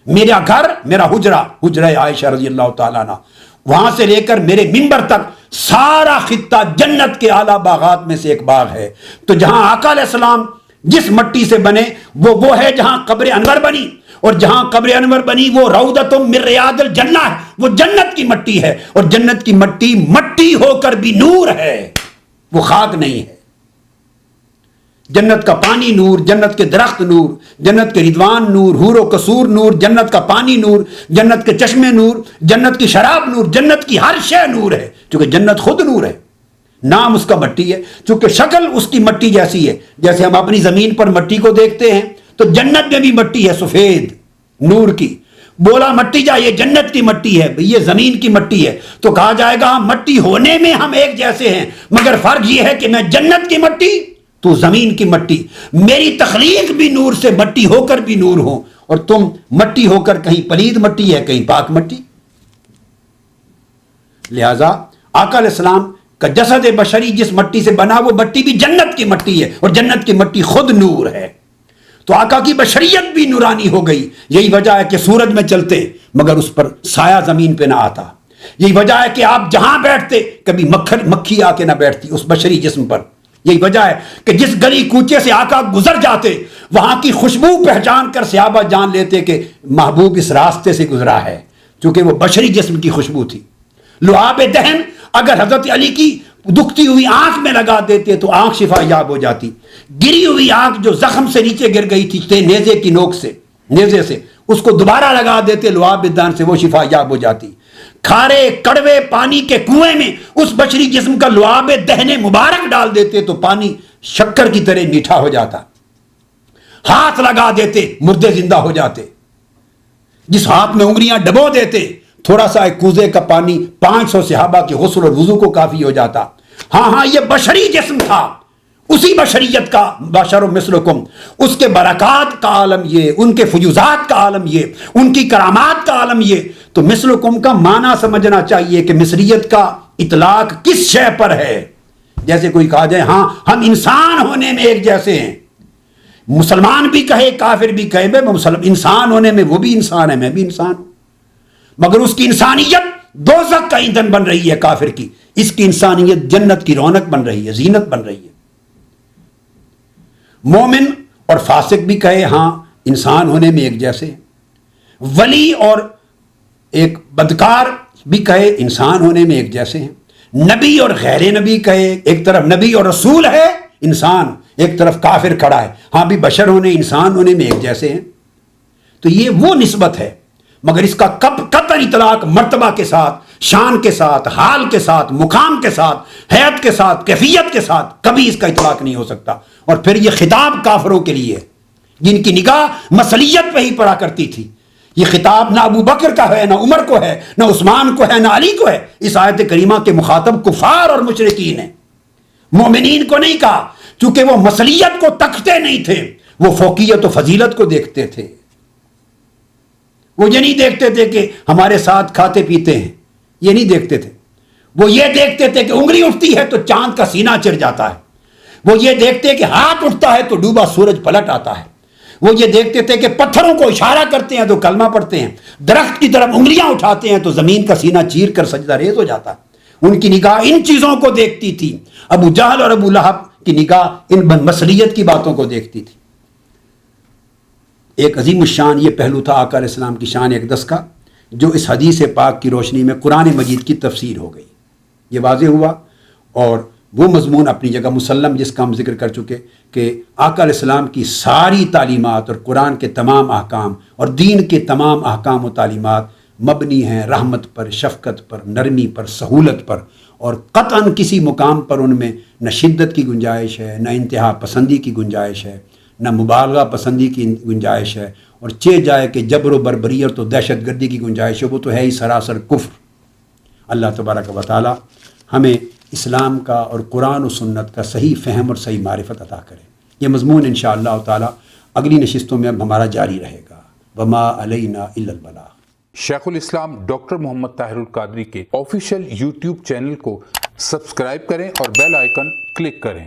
میرا گھر، میرا حجرہ عائشہ رضی اللہ تعالیٰ عنہ، وہاں سے لے کر میرے منبر تک سارا خطہ جنت کے اعلیٰ باغات میں سے ایک باغ ہے۔ تو جہاں آقا علیہ السلام جس مٹی سے بنے وہ ہے جہاں قبر انور بنی، اور جہاں قبر انور بنی وہ روضۃ من ریاض الجنہ ہے، وہ جنت کی مٹی ہے، اور جنت کی مٹی مٹی ہو کر بھی نور ہے، وہ خاک نہیں ہے۔ جنت کا پانی نور، جنت کے درخت نور، جنت کے رضوان نور، حور و قصور نور، جنت کا پانی نور، جنت کے چشمے نور، جنت کی شراب نور، جنت کی ہر شے نور ہے، چونکہ جنت خود نور ہے، نام اس کا مٹی ہے، چونکہ شکل اس کی مٹی جیسی ہے، جیسے ہم اپنی زمین پر مٹی کو دیکھتے ہیں تو جنت میں بھی مٹی ہے سفید نور کی، بولا مٹی جا یہ جنت کی مٹی ہے، یہ زمین کی مٹی ہے، تو کہا جائے گا مٹی ہونے میں ہم ایک جیسے ہیں، مگر فرق یہ ہے کہ میں جنت کی مٹی تو زمین کی مٹی، میری تخلیق بھی نور سے مٹی ہو کر بھی نور ہو، اور تم مٹی ہو کر کہیں پلید مٹی ہے کہیں پاک مٹی۔ لہذا آقا علیہ السلام کا جسد بشری جس مٹی سے بنا وہ مٹی بھی جنت کی مٹی ہے، اور جنت کی مٹی خود نور ہے، تو آقا کی بشریت بھی نورانی ہو گئی۔ یہی وجہ ہے کہ سورج میں چلتے مگر اس پر سایہ زمین پہ نہ آتا، یہی وجہ ہے کہ آپ جہاں بیٹھتے کبھی مکھی آ کے نہ بیٹھتی اس بشری جسم پر، یہی وجہ ہے کہ جس گلی کوچے سے آقا گزر جاتے وہاں کی خوشبو پہچان کر صحابہ جان لیتے کہ محبوب اس راستے سے گزرا ہے، چونکہ وہ بشری جسم کی خوشبو تھی۔ لعاب دہن اگر حضرت علی کی دکھتی ہوئی آنکھ میں لگا دیتے تو آنکھ شفا یاب ہو جاتی، گری ہوئی آنکھ جو زخم سے نیچے گر گئی تھی نیزے کی نوک سے، نیزے سے اس کو دوبارہ لگا دیتے لعاب دہن سے، وہ شفا یاب ہو جاتی۔ کھارے کڑوے پانی کے کنویں میں اس بشری جسم کا لعاب دہن مبارک ڈال دیتے تو پانی شکر کی طرح میٹھا ہو جاتا، ہاتھ لگا دیتے مردے زندہ ہو جاتے، جس ہاتھ میں انگلیاں ڈبو دیتے تھوڑا سا ایک کوزے کا پانی 500 صحابہ کے غسل اور وضو کو کافی ہو جاتا۔ ہاں یہ بشری جسم تھا، اسی بشریت کا بشر مثلکم، اس کے برکات کا عالم یہ، ان کے فیوزات کا عالم یہ، ان کی کرامات کا عالم یہ۔ تو مثلکم کا معنی سمجھنا چاہیے کہ مصریت کا اطلاق کس شے پر ہے، جیسے کوئی کہا جائے ہاں ہم انسان ہونے میں ایک جیسے ہیں، مسلمان بھی کہے کافر بھی کہے میں انسان ہونے میں وہ بھی انسان ہے میں بھی انسان ہوں، مگر اس کی انسانیت دوزخ کا ایندھن بن رہی ہے کافر کی، اس کی انسانیت جنت کی رونق بن رہی ہے، زینت بن رہی ہے۔ مومن اور فاسق بھی کہے ہاں انسان ہونے میں ایک جیسے، ولی اور ایک بدکار بھی کہے انسان ہونے میں ایک جیسے ہیں، نبی اور غیر نبی کہے، ایک طرف نبی اور رسول ہے انسان، ایک طرف کافر کھڑا ہے، ہاں بھی بشر ہونے انسان ہونے میں ایک جیسے ہیں۔ تو یہ وہ نسبت ہے، مگر اس کا قطعی اطلاق مرتبہ کے ساتھ، شان کے ساتھ، حال کے ساتھ، مقام کے ساتھ، حیت کے ساتھ، کیفیت کے ساتھ کبھی اس کا اطلاق نہیں ہو سکتا۔ اور پھر یہ خطاب کافروں کے لیے جن کی نگاہ مسلیت پہ ہی پڑا کرتی تھی، یہ خطاب نہ ابو بکر کا ہے، نہ عمر کو ہے، نہ عثمان کو ہے، نہ علی کو ہے۔ اس آیت کریمہ کے مخاطب کفار اور مشرکین ہیں، مومنین کو نہیں کہا، چونکہ وہ مسلیت کو تکتے نہیں تھے، وہ فوقیت و فضیلت کو دیکھتے تھے۔ وہ یہ نہیں دیکھتے تھے کہ ہمارے ساتھ کھاتے پیتے ہیں، یہ نہیں دیکھتے تھے۔ وہ یہ دیکھتے تھے کہ انگلی اٹھتی ہے تو چاند کا سینہ چڑھ جاتا ہے، وہ یہ دیکھتے کہ ہاتھ اٹھتا ہے تو ڈوبا سورج پلٹ آتا ہے، وہ یہ دیکھتے تھے کہ پتھروں کو اشارہ کرتے ہیں تو کلمہ پڑھتے ہیں، درخت کی طرف انگلیاں اٹھاتے ہیں تو زمین کا سینہ چیر کر سجدہ ریز ہو جاتا ہے۔ ان کی نگاہ ان چیزوں کو دیکھتی تھی۔ ابو جہل اور ابو لہب کی نگاہ ان مسلیت کی باتوں کو دیکھتی تھی۔ ایک عظیم الشان یہ پہلو تھا آقا علیہ السلام کی شان اقدس کا، جو اس حدیث پاک کی روشنی میں قرآن مجید کی تفسیر ہو گئی، یہ واضح ہوا۔ اور وہ مضمون اپنی جگہ مسلم جس کا ہم ذکر کر چکے کہ آقا علیہ السلام کی ساری تعلیمات اور قرآن کے تمام احکام اور دین کے تمام احکام و تعلیمات مبنی ہیں رحمت پر، شفقت پر، نرمی پر، سہولت پر، اور قطعاً کسی مقام پر ان میں نہ شدت کی گنجائش ہے، نہ انتہا پسندی کی گنجائش ہے، نہ مبالغہ پسندی کی گنجائش ہے، اور جائے کہ جبر و بربریت و دہشت گردی کی گنجائش ہے، وہ تو ہے ہی سراسر کفر۔ اللہ تبارک و تعالی ہمیں اسلام کا اور قرآن و سنت کا صحیح فہم اور صحیح معرفت عطا کرے۔ یہ مضمون انشاءاللہ تعالی اگلی نشستوں میں اب ہمارا جاری رہے گا۔ وما علینا الا البلاغ۔ شیخ الاسلام ڈاکٹر محمد طاہر القادری کے آفیشیل یوٹیوب چینل کو سبسکرائب کریں اور بیل آئیکن کلک کریں۔